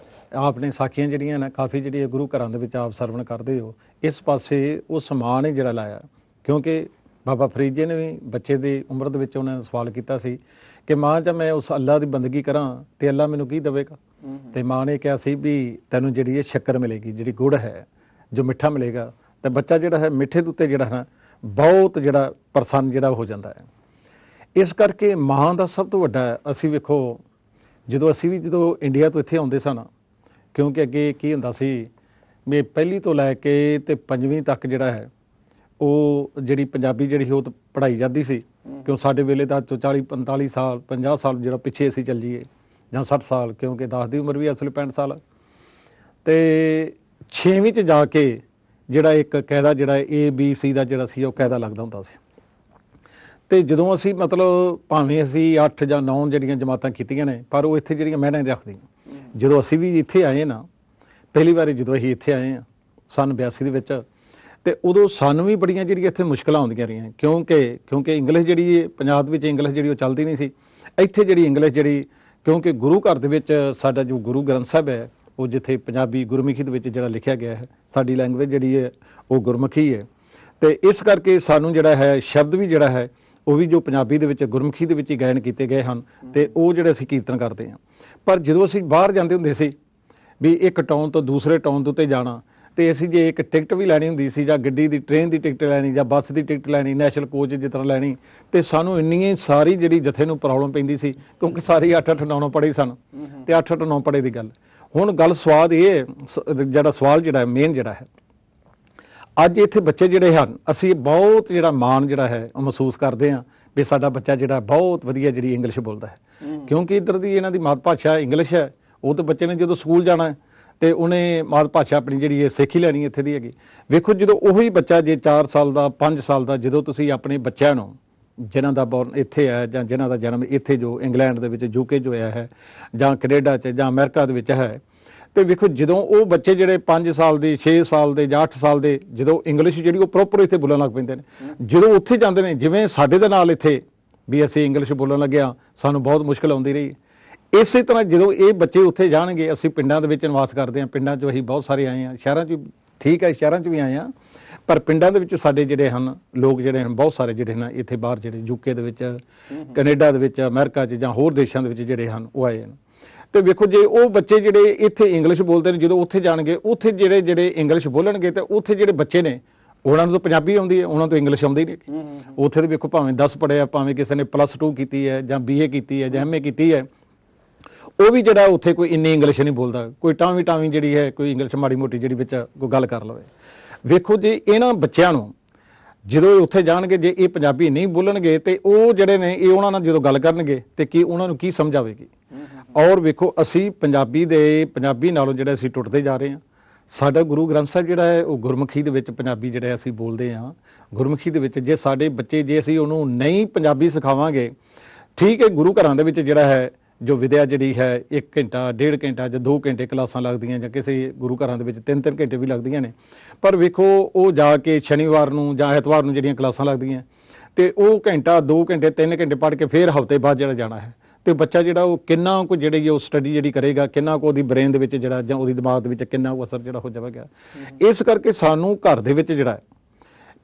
S3: ਆਪਣੇ ਸਾਖੀਆਂ ਜਿਹੜੀਆਂ ਨੇ ਕਾਫੀ ਜਿਹੜੀਆਂ ਗੁਰੂ ਘਰਾਂ ਦੇ ਵਿੱਚ ਆਪ ਸਰਵਣ ਕਰਦੇ ਹੋ, ਇਸ ਪਾਸੇ ਉਸ ਮਾਂ ਨੇ ਜਿਹੜਾ ਲਾਇਆ। ਕਿਉਂਕਿ ਬਾਬਾ ਫਰੀਦ ਜੀ ਨੇ ਵੀ ਬੱਚੇ ਦੀ ਉਮਰ ਦੇ ਵਿੱਚ ਉਹਨਾਂ ਨੇ ਸਵਾਲ ਕੀਤਾ ਸੀ ਕਿ ਮਾਂ ਜਦ ਮੈਂ ਉਸ ਅੱਲਾ ਦੀ ਬੰਦਗੀ ਕਰਾਂ ਤੇ ਅੱਲਾ ਮੈਨੂੰ ਕੀ ਦੇਵੇਗਾ? ਤੇ ਮਾਂ ਨੇ ਕਿਹਾ ਸੀ ਵੀ ਤੈਨੂੰ ਜਿਹੜੀ ਇਹ ਸ਼ੱਕਰ ਮਿਲੇਗੀ, ਜਿਹੜੀ ਗੁੜ ਹੈ, ਜੋ ਮਿੱਠਾ ਮਿਲੇਗਾ। ਤੇ ਬੱਚਾ ਜਿਹੜਾ ਹੈ ਮਿੱਠੇ ਦੇ ਉੱਤੇ ਜਿਹੜਾ ਹੈ ਬਹੁਤ ਜਿਹੜਾ ਪ੍ਰਸੰਨ ਜਿਹੜਾ ਹੋ ਜਾਂਦਾ ਹੈ। ਇਸ ਕਰਕੇ ਮਾਂ ਦਾ ਸਭ ਤੋਂ ਵੱਡਾ, ਅਸੀਂ ਵੇਖੋ ਜਦੋਂ ਇੰਡੀਆ ਤੋਂ ਇੱਥੇ ਆਉਂਦੇ ਸਨ, ਕਿਉਂਕਿ ਅੱਗੇ ਕੀ ਹੁੰਦਾ ਸੀ ਵੀ ਪਹਿਲੀ ਤੋਂ ਲੈ ਕੇ ਤੇ 5ਵੀਂ ਤੱਕ ਜਿਹੜਾ ਹੈ ਉਹ ਜਿਹੜੀ ਪੰਜਾਬੀ ਜਿਹੜੀ ਉਹ ਪੜ੍ਹਾਈ ਜਾਂਦੀ ਸੀ। ਕਿਉਂ ਸਾਡੇ ਵੇਲੇ ਦਾ 40-45 ਸਾਲ 50 ਸਾਲ ਜਿਹੜਾ ਪਿੱਛੇ ਅਸੀਂ ਚੱਲ ਜਾਈਏ ਜਾਂ 60 ਸਾਲ, ਕਿਉਂਕਿ 10 ਦੀ ਉਮਰ ਵੀ ਅਸਲ 65 ਸਾਲ। ਤੇ 6ਵੀਂ 'ਚ ਜਾ ਕੇ ਜਿਹੜਾ ਇੱਕ ਕਾਇਦਾ ਜਿਹੜਾ ABC ਦਾ ਜਿਹੜਾ ਸੀ ਉਹ ਕਾਇਦਾ ਲੱਗਦਾ ਹੁੰਦਾ ਸੀ। ਤੇ ਜਦੋਂ ਅਸੀਂ ਮਤਲਬ ਭਾਵੇਂ ਅਸੀਂ 8 ਜਾਂ 9 ਜਿਹੜੀਆਂ ਜਮਾਤਾਂ ਕੀਤੀਆਂ ਨੇ, ਪਰ ਉਹ ਇੱਥੇ ਜਿਹੜੀਆਂ ਮਾਇਨੇ ਰੱਖਦੀਆਂ। ਜਦੋਂ ਅਸੀਂ ਵੀ ਇੱਥੇ ਆਏ ਨਾ, ਪਹਿਲੀ ਵਾਰੀ ਜਦੋਂ ਅਸੀਂ ਇੱਥੇ ਆਏ ਹਾਂ ਸੰਨ 82 ਦੇ ਵਿੱਚ, ਤੇ ਉਦੋਂ ਸਾਨੂੰ ਵੀ ਬੜੀਆਂ ਜਿਹੜੀਆਂ ਇੱਥੇ ਮੁਸ਼ਕਲਾਂ ਆਉਂਦੀਆਂ ਰਹੀਆਂ, ਕਿਉਂਕਿ ਇੰਗਲਿਸ਼ ਜਿਹੜੀ ਪੰਜਾਬ ਵਿੱਚ ਇੰਗਲਿਸ਼ ਜਿਹੜੀ ਉਹ ਚੱਲਦੀ ਨਹੀਂ ਸੀ। ਇੱਥੇ ਜਿਹੜੀ ਇੰਗਲਿਸ਼ ਜਿਹੜੀ, ਕਿਉਂਕਿ ਗੁਰੂ ਘਰ ਦੇ ਵਿੱਚ ਸਾਡਾ ਜੋ ਗੁਰੂ ਗ੍ਰੰਥ ਸਾਹਿਬ ਹੈ ਉਹ ਜਿੱਥੇ ਪੰਜਾਬੀ ਗੁਰਮੁਖੀ ਦੇ ਵਿੱਚ ਜਿਹੜਾ ਲਿਖਿਆ ਗਿਆ ਹੈ, ਸਾਡੀ ਲੈਂਗੁਏਜ ਜਿਹੜੀ ਹੈ ਉਹ ਗੁਰਮੁਖੀ ਹੈ। ਤੇ ਇਸ ਕਰਕੇ ਸਾਨੂੰ ਜਿਹੜਾ ਹੈ ਸ਼ਬਦ ਵੀ ਜਿਹੜਾ ਹੈ ਉਹ ਵੀ ਜੋ ਪੰਜਾਬੀ ਦੇ ਵਿੱਚ ਗੁਰਮੁਖੀ ਦੇ ਵਿੱਚ ਹੀ ਗਾਇਨ ਕੀਤੇ ਗਏ ਹਨ, ਤੇ ਉਹ ਜਿਹੜੇ ਅਸੀਂ ਕੀਰਤਨ ਕਰਦੇ ਹਾਂ। ਪਰ ਜਦੋਂ ਅਸੀਂ ਬਾਹਰ ਜਾਂਦੇ ਹੁੰਦੇ ਸੀ ਵੀ ਇੱਕ ਟਾਊਨ ਤੋਂ ਦੂਸਰੇ ਟਾਊਨ ਦੇ ਉੱਤੇ ਜਾਣਾ, ਤੇ ਅਸੀਂ ਜੇ ਇੱਕ ਟਿਕਟ ਵੀ ਲੈਣੀ ਹੁੰਦੀ ਸੀ, ਜਾਂ ਗੱਡੀ ਦੀ ਟ੍ਰੇਨ ਦੀ ਟਿਕਟ ਲੈਣੀ, ਜਾਂ ਬੱਸ ਦੀ ਟਿਕਟ ਲੈਣੀ, ਨੈਸ਼ਨਲ ਕੋਚ ਜਿਸ ਤਰ੍ਹਾਂ ਲੈਣੀ, ਤੇ ਸਾਨੂੰ ਇੰਨੀ ਸਾਰੀ ਜਿਹੜੀ ਜਥੇ ਨੂੰ ਪ੍ਰੋਬਲਮ ਪੈਂਦੀ ਸੀ, ਕਿਉਂਕਿ ਸਾਰੀ 8-8 9 ਪੜ੍ਹੇ ਸਨ, ਤੇ 8-8 9 ਪੜ੍ਹੇ ਦੀ ਗੱਲ। ਹੁਣ ਗੱਲ ਸਵਾਦ ਇਹ ਹੈ, ਜਿਹੜਾ ਸਵਾਲ ਜਿਹੜਾ ਮੇਨ ਜਿਹੜਾ ਹੈ, ਅੱਜ ਇੱਥੇ ਬੱਚੇ ਜਿਹੜੇ ਹਨ ਅਸੀਂ ਬਹੁਤ ਜਿਹੜਾ ਮਾਣ ਜਿਹੜਾ ਹੈ ਉਹ ਮਹਿਸੂਸ ਕਰਦੇ ਹਾਂ ਵੀ ਸਾਡਾ ਬੱਚਾ ਜਿਹੜਾ ਬਹੁਤ ਵਧੀਆ ਜਿਹੜੀ ਇੰਗਲਿਸ਼ ਬੋਲਦਾ ਹੈ, ਕਿਉਂਕਿ ਇੱਧਰ ਦੀ ਇਹਨਾਂ ਦੀ ਮਾਤ ਭਾਸ਼ਾ ਇੰਗਲਿਸ਼ ਹੈ। ਉਹ ਤਾਂ ਬੱਚੇ ਨੇ ਜਦੋਂ ਸਕੂਲ ਜਾਣਾ ਹੈ ਤੇ ਉਹਨੇ ਮਾਤ ਭਾਸ਼ਾ ਆਪਣੀ ਜਿਹੜੀ ਹੈ ਸਿੱਖ ਹੀ ਲੈਣੀ ਇੱਥੇ ਦੀ ਹੈਗੀ। ਵੇਖੋ ਜਦੋਂ ਉਹੀ ਬੱਚਾ ਜੇ 4 ਸਾਲ ਦਾ 5 ਸਾਲ ਦਾ, ਜਦੋਂ ਤੁਸੀਂ ਆਪਣੇ ਬੱਚਿਆਂ ਨੂੰ ਜਿਨ੍ਹਾਂ ਦਾ ਬੋਰਨ ਇੱਥੇ ਹੈ ਜਾਂ ਜਿਨ੍ਹਾਂ ਦਾ ਜਨਮ ਇੱਥੇ ਜੋ ਇੰਗਲੈਂਡ ਦੇ ਵਿੱਚ UK 'ਚ ਹੋਇਆ ਹੈ ਜਾਂ ਕੈਨੇਡਾ 'ਚ ਜਾਂ ਅਮਰੀਕਾ ਦੇ ਵਿੱਚ ਹੈ, ਤੇ ਵੇਖੋ ਜਦੋਂ ਉਹ ਬੱਚੇ ਜਿਹੜੇ 5 ਸਾਲ ਦੇ 6 ਸਾਲ ਦੇ ਜਾਂ 8 ਸਾਲ ਦੇ ਜਦੋਂ ਇੰਗਲਿਸ਼ ਜਿਹੜੀ ਉਹ ਪ੍ਰੋਪਰ ਇੱਥੇ ਬੋਲਣ ਲੱਗ ਪੈਂਦੇ ਨੇ, ਜਦੋਂ ਉੱਥੇ ਜਾਂਦੇ ਨੇ ਜਿਵੇਂ ਸਾਡੇ ਦੇ ਨਾਲ ਇੱਥੇ ਵੀ ਅਸੀਂ ਇੰਗਲਿਸ਼ ਬੋਲਣ ਲੱਗਿਆ ਸਾਨੂੰ ਬਹੁਤ ਮੁਸ਼ਕਿਲ ਆਉਂਦੀ ਰਹੀ। ਇਸੇ ਤਰ੍ਹਾਂ ਜਦੋਂ ਇਹ ਬੱਚੇ ਉੱਥੇ ਜਾਣਗੇ, ਅਸੀਂ ਪਿੰਡਾਂ ਦੇ ਵਿੱਚ ਨਿਵਾਸ ਕਰਦੇ ਹਾਂ, ਪਿੰਡਾਂ 'ਚੋਂ ਅਸੀਂ ਬਹੁਤ ਸਾਰੇ ਆਏ ਹਾਂ, ਸ਼ਹਿਰਾਂ 'ਚ ਠੀਕ ਹੈ ਸ਼ਹਿਰਾਂ 'ਚ ਵੀ ਆਏ ਹਾਂ, ਪਰ ਪਿੰਡਾਂ ਦੇ ਵਿੱਚ ਸਾਡੇ ਜਿਹੜੇ ਹਨ ਲੋਕ ਜਿਹੜੇ ਹਨ ਬਹੁਤ ਸਾਰੇ ਜਿਹੜੇ ਹਨ ਇੱਥੇ ਬਾਹਰ ਜਿਹੜੇ UK ਦੇ ਵਿੱਚ, ਕੈਨੇਡਾ ਦੇ ਵਿੱਚ, ਅਮਰੀਕਾ 'ਚ ਜਾਂ ਹੋਰ ਦੇਸ਼ਾਂ ਦੇ ਵਿੱਚ ਜਿਹੜੇ ਹਨ ਉਹ ਆਏ ਹਨ। ਤੇ ਵੇਖੋ ਜੇ ਉਹ ਬੱਚੇ ਜਿਹੜੇ ਇੱਥੇ ਇੰਗਲਿਸ਼ ਬੋਲਦੇ ਨੇ, ਜਦੋਂ ਉੱਥੇ ਜਾਣਗੇ ਉੱਥੇ ਜਿਹੜੇ ਇੰਗਲਿਸ਼ ਬੋਲਣਗੇ, ਤੇ ਉੱਥੇ ਜਿਹੜੇ ਬੱਚੇ ਨੇ ਉਹਨਾਂ ਨੂੰ ਤਾਂ ਪੰਜਾਬੀ ਆਉਂਦੀ ਹੈ, ਉਹਨਾਂ ਤੋਂ ਇੰਗਲਿਸ਼ ਆਉਂਦੀ ਨਹੀਂ। ਉੱਥੇ ਦੇ ਵੇਖੋ ਭਾਵੇਂ 10 ਪੜ੍ਹਿਆ, ਭਾਵੇਂ ਕਿਸੇ ਨੇ +2 ਕੀਤੀ ਹੈ ਜਾਂ BA ਕੀਤੀ ਹੈ ਜਾਂ MA ਕੀਤੀ ਹੈ, ਉਹ ਵੀ ਜਿਹੜਾ ਉੱਥੇ ਕੋਈ ਇੰਨੀ ਇੰਗਲਿਸ਼ ਨਹੀਂ ਬੋਲਦਾ, ਕੋਈ ਟਾਵੀਂ ਜਿਹੜੀ ਹੈ ਕੋਈ ਇੰਗਲਿਸ਼ ਮਾੜੀ ਮੋਟੀ ਜਿਹੜੀ ਵਿੱਚ ਕੋਈ ਗੱਲ ਕਰ ਲਵੇ। ਵੇਖੋ ਜੇ ਇਹਨਾਂ ਬੱਚਿਆਂ ਨੂੰ ਜਦੋਂ ਉੱਥੇ ਜਾਣਗੇ ਜੇ ਇਹ ਪੰਜਾਬੀ ਨਹੀਂ ਬੋਲਣਗੇ, ਤੇ ਉਹ ਜਿਹੜੇ ਨੇ ਇਹ ਉਹਨਾਂ ਨਾਲ ਜਦੋਂ ਗੱਲ ਕਰਨਗੇ ਤੇ ਕੀ ਉਹਨਾਂ ਨੂੰ ਕੀ ਸਮਝ ਆਵੇਗੀ। ਔਰ ਵੇਖੋ ਅਸੀਂ ਪੰਜਾਬੀ ਨਾਲੋਂ ਜਿਹੜਾ ਅਸੀਂ ਟੁੱਟਦੇ ਜਾ ਰਹੇ ਹਾਂ। ਸਾਡਾ ਗੁਰੂ ਗ੍ਰੰਥ ਸਾਹਿਬ ਜਿਹੜਾ ਹੈ ਉਹ ਗੁਰਮੁਖੀ ਦੇ ਵਿੱਚ ਪੰਜਾਬੀ ਜਿਹੜਾ ਅਸੀਂ ਬੋਲਦੇ ਹਾਂ, ਗੁਰਮੁਖੀ ਦੇ ਵਿੱਚ ਜੇ ਸਾਡੇ ਬੱਚੇ ਜੇ ਅਸੀਂ ਉਹਨੂੰ ਨਹੀਂ ਪੰਜਾਬੀ ਸਿਖਾਵਾਂਗੇ, ਠੀਕ ਹੈ ਗੁਰੂ ਘਰਾਂ ਦੇ ਵਿੱਚ ਜਿਹੜਾ ਹੈ ਜੋ ਵਿਦਿਆ ਜਿਹੜੀ ਹੈ 1 ਘੰਟਾ 1.5 ਘੰਟਾ ਜਾਂ 2 ਘੰਟੇ ਕਲਾਸਾਂ ਲੱਗਦੀਆਂ ਜਾਂ ਕਿਸੇ ਗੁਰੂ ਘਰਾਂ ਦੇ ਵਿੱਚ 3-3 ਘੰਟੇ ਵੀ ਲੱਗਦੀਆਂ ਨੇ, ਪਰ ਵੇਖੋ ਉਹ ਜਾ ਕੇ ਸ਼ਨੀਵਾਰ ਨੂੰ ਜਾਂ ਐਤਵਾਰ ਨੂੰ ਜਿਹੜੀਆਂ ਕਲਾਸਾਂ ਲੱਗਦੀਆਂ ਤੇ ਉਹ ਘੰਟਾ 2 ਘੰਟੇ 3 ਘੰਟੇ ਪੜ੍ਹ ਕੇ ਫਿਰ ਹਫ਼ਤੇ ਬਾਅਦ ਜਿਹੜਾ ਜਾਣਾ ਹੈ, ਤੇ ਬੱਚਾ ਜਿਹੜਾ ਉਹ ਕਿੰਨਾ ਕੁ ਜਿਹੜੀ ਉਹ ਸਟੱਡੀ ਜਿਹੜੀ ਕਰੇਗਾ, ਕਿੰਨਾ ਕੁ ਉਹਦੀ ਬ੍ਰੇਨ ਦੇ ਵਿੱਚ ਜਿਹੜਾ ਜਾਂ ਉਹਦੀ ਦਿਮਾਗ ਦੇ ਵਿੱਚ ਕਿੰਨਾ ਕੁ ਅਸਰ ਜਿਹੜਾ ਹੋ ਜਾਵੇਗਾ। ਇਸ ਕਰਕੇ ਸਾਨੂੰ ਘਰ ਦੇ ਵਿੱਚ ਜਿਹੜਾ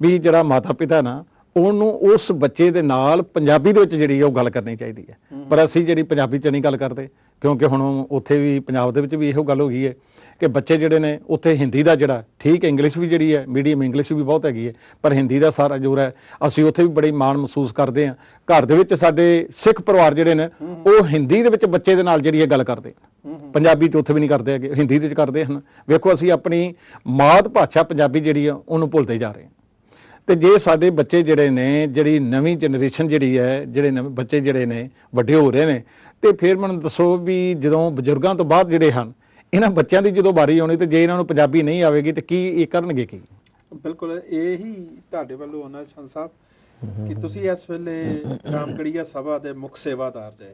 S3: ਵੀ ਜਿਹੜਾ ਮਾਤਾ ਪਿਤਾ ਨਾ ਉਹਨੂੰ ਉਸ ਬੱਚੇ ਦੇ ਨਾਲ ਪੰਜਾਬੀ ਦੇ ਵਿੱਚ ਜਿਹੜੀ ਉਹ ਗੱਲ ਕਰਨੀ ਚਾਹੀਦੀ ਹੈ, ਪਰ ਅਸੀਂ ਜਿਹੜੀ ਪੰਜਾਬੀ 'ਚ ਨਹੀਂ ਗੱਲ ਕਰਦੇ, ਕਿਉਂਕਿ ਹੁਣ ਉੱਥੇ ਵੀ ਪੰਜਾਬ ਦੇ ਵਿੱਚ ਵੀ ਇਹੋ ਗੱਲ ਹੋ ਗਈ ਹੈ ਕਿ ਬੱਚੇ ਜਿਹੜੇ ਨੇ ਉੱਥੇ ਹਿੰਦੀ ਦਾ ਜਿਹੜਾ ਠੀਕ ਇੰਗਲਿਸ਼ ਵੀ ਜਿਹੜੀ ਹੈ ਮੀਡੀਅਮ ਇੰਗਲਿਸ਼ ਵੀ ਬਹੁਤ ਹੈਗੀ ਹੈ, ਪਰ ਹਿੰਦੀ ਦਾ ਸਾਰਾ ਜ਼ੋਰ ਹੈ। ਅਸੀਂ ਉੱਥੇ ਵੀ ਬੜੀ ਮਾਣ ਮਹਿਸੂਸ ਕਰਦੇ ਹਾਂ। ਘਰ ਦੇ ਵਿੱਚ ਸਾਡੇ ਸਿੱਖ ਪਰਿਵਾਰ ਜਿਹੜੇ ਨੇ ਉਹ ਹਿੰਦੀ ਦੇ ਵਿੱਚ ਬੱਚੇ ਦੇ ਨਾਲ ਜਿਹੜੀ ਇਹ ਗੱਲ ਕਰਦੇ, ਪੰਜਾਬੀ 'ਚ ਉੱਥੇ ਵੀ ਨਹੀਂ ਕਰਦੇ ਹੈਗੇ, ਹਿੰਦੀ 'ਚ ਕਰਦੇ ਹਨ। ਵੇਖੋ ਅਸੀਂ ਆਪਣੀ ਮਾਤ ਭਾਸ਼ਾ ਪੰਜਾਬੀ ਜਿਹੜੀ ਆ ਉਹਨੂੰ ਭੁੱਲਦੇ ਜਾ ਰਹੇ ਹਾਂ। ਤੇ ਜੇ ਸਾਡੇ ਬੱਚੇ ਜਿਹੜੇ ਨੇ, ਜਿਹੜੀ ਨਵੀਂ ਜਨਰੇਸ਼ਨ ਜਿਹੜੀ ਹੈ, ਜਿਹੜੇ ਨਵੇਂ ਬੱਚੇ ਜਿਹੜੇ ਨੇ ਵੱਡੇ ਹੋ ਰਹੇ ਨੇ, ਤੇ ਫਿਰ ਮੈਨੂੰ ਦੱਸੋ ਵੀ ਜਦੋਂ ਬਜ਼ੁਰਗਾਂ ਤੋਂ ਬਾਅਦ ਜਿਹੜੇ ਹਨ ਇਹਨਾਂ ਬੱਚਿਆਂ ਦੀ ਜਦੋਂ ਵਾਰੀ ਆਉਣੀ ਤੇ ਜੇ ਇਹਨਾਂ ਨੂੰ ਪੰਜਾਬੀ ਨਹੀਂ ਆਵੇਗੀ ਤੇ ਕੀ ਇਹ ਕਰਨਗੇ ਕੀ?
S1: ਬਿਲਕੁਲ ਇਹੀ ਤੁਹਾਡੇ ਵੱਲੋਂ ਆਉਣਾ ਚੰਦ ਸਾਹਿਬ ਕਿ ਤੁਸੀਂ ਇਸ ਵੇਲੇ ਰਾਮਗੜੀਆ ਸਭਾ ਦੇ ਮੁੱਖ ਸੇਵਾਦਾਰ ਜੇ,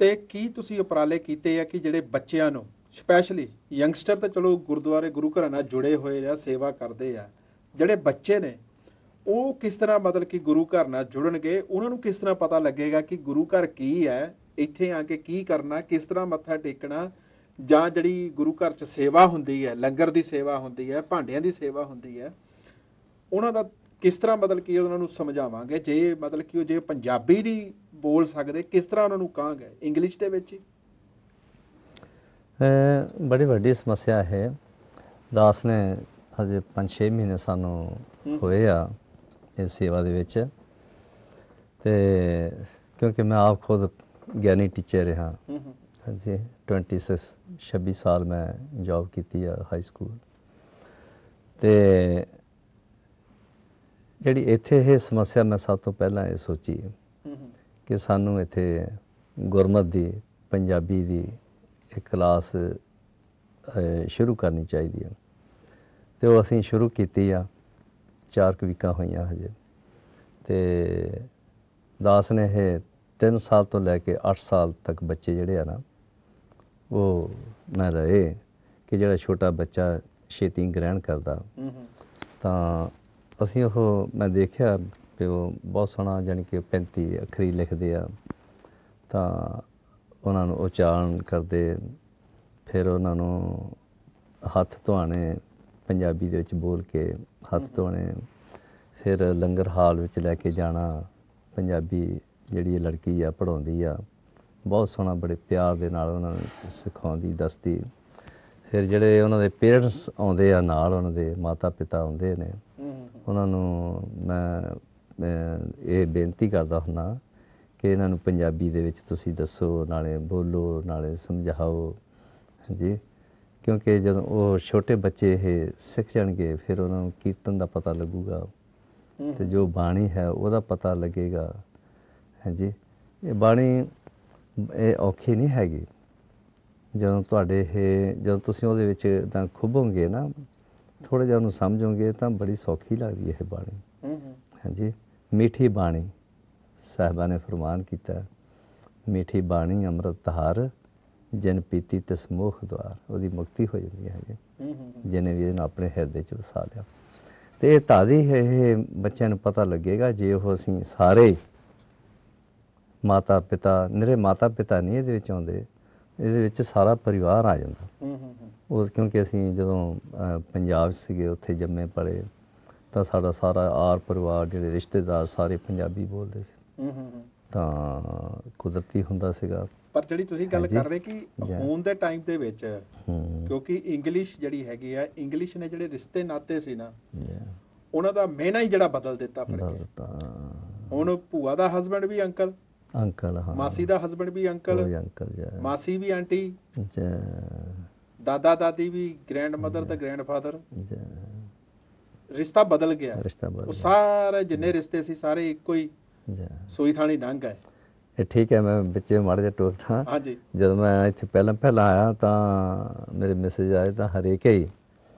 S1: ਤੇ ਕੀ ਤੁਸੀਂ ਉਪਰਾਲੇ ਕੀਤੇ ਆ ਕਿ ਜਿਹੜੇ ਬੱਚਿਆਂ ਨੂੰ ਸਪੈਸ਼ਲੀ ਯੰਗਸਟਰ ਤਾਂ ਚਲੋ ਗੁਰਦੁਆਰੇ ਗੁਰੂ ਘਰਾਂ ਨਾਲ ਜੁੜੇ ਹੋਏ ਆ, ਸੇਵਾ ਕਰਦੇ ਆ, ਜਿਹੜੇ ਬੱਚੇ ਨੇ ਉਹ ਕਿਸ ਤਰ੍ਹਾਂ ਮਤਲਬ ਕਿ ਗੁਰੂ ਘਰ ਨਾਲ ਜੁੜਨਗੇ, ਉਹਨਾਂ ਨੂੰ ਕਿਸ ਤਰ੍ਹਾਂ ਪਤਾ ਲੱਗੇਗਾ ਕਿ ਗੁਰੂ ਘਰ ਕੀ ਹੈ, ਇੱਥੇ ਆ ਕੇ ਕੀ ਕਰਨਾ, ਕਿਸ ਤਰ੍ਹਾਂ ਮੱਥਾ ਟੇਕਣਾ, ਜਾਂ ਜਿਹੜੀ ਗੁਰੂ ਘਰ 'ਚ ਸੇਵਾ ਹੁੰਦੀ ਹੈ, ਲੰਗਰ ਦੀ ਸੇਵਾ ਹੁੰਦੀ ਹੈ, ਭਾਂਡਿਆਂ ਦੀ ਸੇਵਾ ਹੁੰਦੀ ਹੈ, ਉਹਨਾਂ ਦਾ ਕਿਸ ਤਰ੍ਹਾਂ ਮਤਲਬ ਕਿ ਉਹਨਾਂ ਨੂੰ ਸਮਝਾਵਾਂਗੇ? ਜੇ ਮਤਲਬ ਕਿ ਉਹ ਜੇ ਪੰਜਾਬੀ ਨਹੀਂ ਬੋਲ ਸਕਦੇ, ਕਿਸ ਤਰ੍ਹਾਂ ਉਹਨਾਂ ਨੂੰ ਕਹਾਂਗੇ? ਇੰਗਲਿਸ਼ ਦੇ ਵਿੱਚ ਹੀ?
S2: ਬੜੀ ਵੱਡੀ ਸਮੱਸਿਆ ਹੈ। ਦਾਸ ਨੇ ਹਜੇ 5-6 ਮਹੀਨੇ ਸਾਨੂੰ ਹੋਏ ਆ ਇਸ ਸੇਵਾ ਦੇ ਵਿੱਚ, ਤੇ ਕਿਉਂਕਿ ਮੈਂ ਆਪ ਖੁਦ ਗਿਆਨੀ ਟੀਚਰ ਰਿਹਾ ਹਾਂਜੀ, 26 ਸਾਲ ਮੈਂ ਜੌਬ ਕੀਤੀ ਆ ਹਾਈ ਸਕੂਲ। ਤੇ ਜਿਹੜੀ ਇੱਥੇ ਇਹ ਸਮੱਸਿਆ ਮੈਂ ਸਭ ਤੋਂ ਪਹਿਲਾਂ ਇਹ ਸੋਚੀ ਕਿ ਸਾਨੂੰ ਇੱਥੇ ਗੁਰਮਤ ਦੀ, ਪੰਜਾਬੀ ਦੀ ਇੱਕ ਕਲਾਸ ਸ਼ੁਰੂ ਕਰਨੀ ਚਾਹੀਦੀ ਹੈ, ਤੇ ਉਹ ਅਸੀਂ ਸ਼ੁਰੂ ਕੀਤੀ ਆ। 4 ਵੀਕਾਂ ਹੋਈਆਂ ਹਜੇ, ਤੇ ਦਾਸ ਨੇ ਇਹ 3 ਸਾਲ ਤੋਂ ਲੈ ਕੇ 8 ਸਾਲ ਤੱਕ ਬੱਚੇ ਜਿਹੜੇ ਆ ਨਾ ਉਹ ਮੈਂ ਰਹੇ ਕਿ ਜਿਹੜਾ ਛੋਟਾ ਬੱਚਾ ਛੇਤੀ ਗ੍ਰਹਿਣ ਕਰਦਾ, ਤਾਂ ਅਸੀਂ ਉਹ ਮੈਂ ਦੇਖਿਆ ਕਿ ਉਹ ਬਹੁਤ ਸੋਹਣਾ ਜਾਣੀ ਕਿ 35 ਅੱਖਰੀ ਲਿਖਦੇ ਆ, ਤਾਂ ਉਹਨਾਂ ਨੂੰ ਉਚਾਰਨ ਕਰਦੇ, ਫਿਰ ਉਹਨਾਂ ਨੂੰ ਹੱਥ ਧੋਣੇ ਪੰਜਾਬੀ ਦੇ ਵਿੱਚ ਬੋਲ ਕੇ ਹੱਥ ਧੋਣੇ, ਫਿਰ ਲੰਗਰ ਹਾਲ ਵਿੱਚ ਲੈ ਕੇ ਜਾਣਾ, ਪੰਜਾਬੀ ਜਿਹੜੀ ਇਹ ਲੜਕੀ ਆ ਪੜ੍ਹਾਉਂਦੀ ਆ, ਬਹੁਤ ਸੋਹਣਾ ਬੜੇ ਪਿਆਰ ਦੇ ਨਾਲ ਉਹਨਾਂ ਨੂੰ ਸਿਖਾਉਂਦੀ ਦੱਸਦੀ। ਫਿਰ ਜਿਹੜੇ ਉਹਨਾਂ ਦੇ ਪੇਰੈਂਟਸ ਆਉਂਦੇ ਆ ਨਾਲ, ਉਹਨਾਂ ਦੇ ਮਾਤਾ ਪਿਤਾ ਆਉਂਦੇ ਨੇ, ਉਹਨਾਂ ਨੂੰ ਮੈਂ ਇਹ ਬੇਨਤੀ ਕਰਦਾ ਹੁੰਦਾ ਕਿ ਇਹਨਾਂ ਨੂੰ ਪੰਜਾਬੀ ਦੇ ਵਿੱਚ ਤੁਸੀਂ ਦੱਸੋ, ਨਾਲੇ ਬੋਲੋ, ਨਾਲੇ ਸਮਝਾਓ ਹਾਂਜੀ, ਕਿਉਂਕਿ ਜਦੋਂ ਉਹ ਛੋਟੇ ਬੱਚੇ ਇਹ ਸਿੱਖ ਜਾਣਗੇ ਫਿਰ ਉਹਨਾਂ ਨੂੰ ਕੀਰਤਨ ਦਾ ਪਤਾ ਲੱਗੂਗਾ, ਤੇ ਜੋ ਬਾਣੀ ਹੈ ਉਹਦਾ ਪਤਾ ਲੱਗੇਗਾ ਹਾਂਜੀ। ਇਹ ਬਾਣੀ ਇਹ ਔਖੀ ਨਹੀਂ ਹੈਗੀ, ਜਦੋਂ ਤੁਹਾਡੇ ਇਹ ਜਦੋਂ ਤੁਸੀਂ ਉਹਦੇ ਵਿੱਚ ਤਾਂ ਖੁੱਭੋਗੇ ਨਾ, ਥੋੜ੍ਹਾ ਜਿਹਾ ਉਹਨੂੰ ਸਮਝੋਗੇ ਤਾਂ ਬੜੀ ਸੌਖੀ ਲੱਗਦੀ ਇਹ ਬਾਣੀ ਹਾਂਜੀ। ਮਿੱਠੀ ਬਾਣੀ ਸਾਹਿਬਾਂ ਨੇ ਫਰਮਾਨ ਕੀਤਾ, ਮਿੱਠੀ ਬਾਣੀ ਅੰਮ੍ਰਿਤ ਧਾਰ, ਜਿਨ ਪੀਤੀ ਤਿਸ ਮੋਖ ਦੁਆਰ, ਉਹਦੀ ਮੁਕਤੀ ਹੋ ਜਾਂਦੀ ਹੈ ਜਿਹਨੇ ਵੀ ਇਹਨੂੰ ਆਪਣੇ ਹਿਰਦੇ 'ਚ ਵਸਾ ਲਿਆ। ਤੇ ਇਹ ਤਾਦੀ ਇਹ ਬੱਚਿਆਂ ਨੂੰ ਪਤਾ ਲੱਗੇਗਾ ਜੇ ਉਹ ਅਸੀਂ ਸਾਰੇ ਮਾਤਾ ਪਿਤਾ, ਨਿਰੇ ਮਾਤਾ ਪਿਤਾ ਨਹੀਂ ਇਹਦੇ ਵਿੱਚ ਆਉਂਦੇ, ਇਹਦੇ ਵਿੱਚ ਸਾਰਾ ਪਰਿਵਾਰ ਆ ਜਾਂਦਾ। ਉਹ ਕਿਉਂਕਿ ਅਸੀਂ ਜਦੋਂ ਪੰਜਾਬ ਸੀਗੇ ਉੱਥੇ ਜੰਮੇ ਪਲੇ, ਤਾਂ ਸਾਡਾ ਸਾਰਾ ਆਰ ਪਰਿਵਾਰ ਜਿਹੜੇ ਰਿਸ਼ਤੇਦਾਰ ਸਾਰੇ ਪੰਜਾਬੀ ਬੋਲਦੇ ਸੀ, ਤਾਂ ਕੁਦਰਤੀ ਹੁੰਦਾ ਸੀਗਾ।
S1: ਪਰ ਜਿਹੜੀ ਤੁਸੀਂ ਗੱਲ ਕਰ ਰਹੇ ਕਿ ਹੁਣ ਦੇ ਟਾਈਮ ਦੇ ਵਿੱਚ ਕਿਉਂਕਿ ਇੰਗਲਿਸ਼ ਜਿਹੜੀ ਹੈਗੀ ਆ, ਇੰਗਲਿਸ਼ ਨੇ ਜਿਹੜੇ ਰਿਸ਼ਤੇ ਨਾਤੇ ਸੀ ਨਾ ਉਹਨਾਂ ਦਾ ਮੇਨਾ ਹੀ ਜਿਹੜਾ ਬਦਲ ਦਿੱਤਾ ਫੜ ਕੇ। ਹੁਣ ਭੂਆ ਦਾ ਹਸਬੈਂਡ ਵੀ ਅੰਕਲ,
S2: ਹਾਂ,
S1: ਮਾਸੀ ਦਾ ਹਸਬੈਂਡ ਵੀ ਅੰਕਲ, ਮਾਸੀ ਵੀ ਆਂਟੀ, ਦਾਦਾ ਦਾਦੀ ਵੀ ਗ੍ਰੈਂਡ ਮਦਰ ਤੇ ਗ੍ਰੈਂਡ ਫਾਦਰ, ਰਿਸ਼ਤਾ ਬਦਲ ਗਿਆ। ਉਹ ਸਾਰੇ ਜਿੰਨੇ ਰਿਸ਼ਤੇ ਸੀ ਸਾਰੇ ਇੱਕੋ ਹੀ ਸੂਈ ਥਾਣੀ ਲੰਘ ਗਏ।
S2: ਇਹ ਠੀਕ ਹੈ, ਮੈਂ ਵਿੱਚ ਮਾੜਾ ਜਿਹਾ ਟੋਕਦਾ
S1: ਹਾਂਜੀ।
S2: ਜਦੋਂ ਮੈਂ ਇੱਥੇ ਪਹਿਲਾਂ ਆਇਆ ਤਾਂ ਮੇਰੇ ਮੈਸੇਜ ਆਏ ਤਾਂ ਹਰੇਕ ਹੀ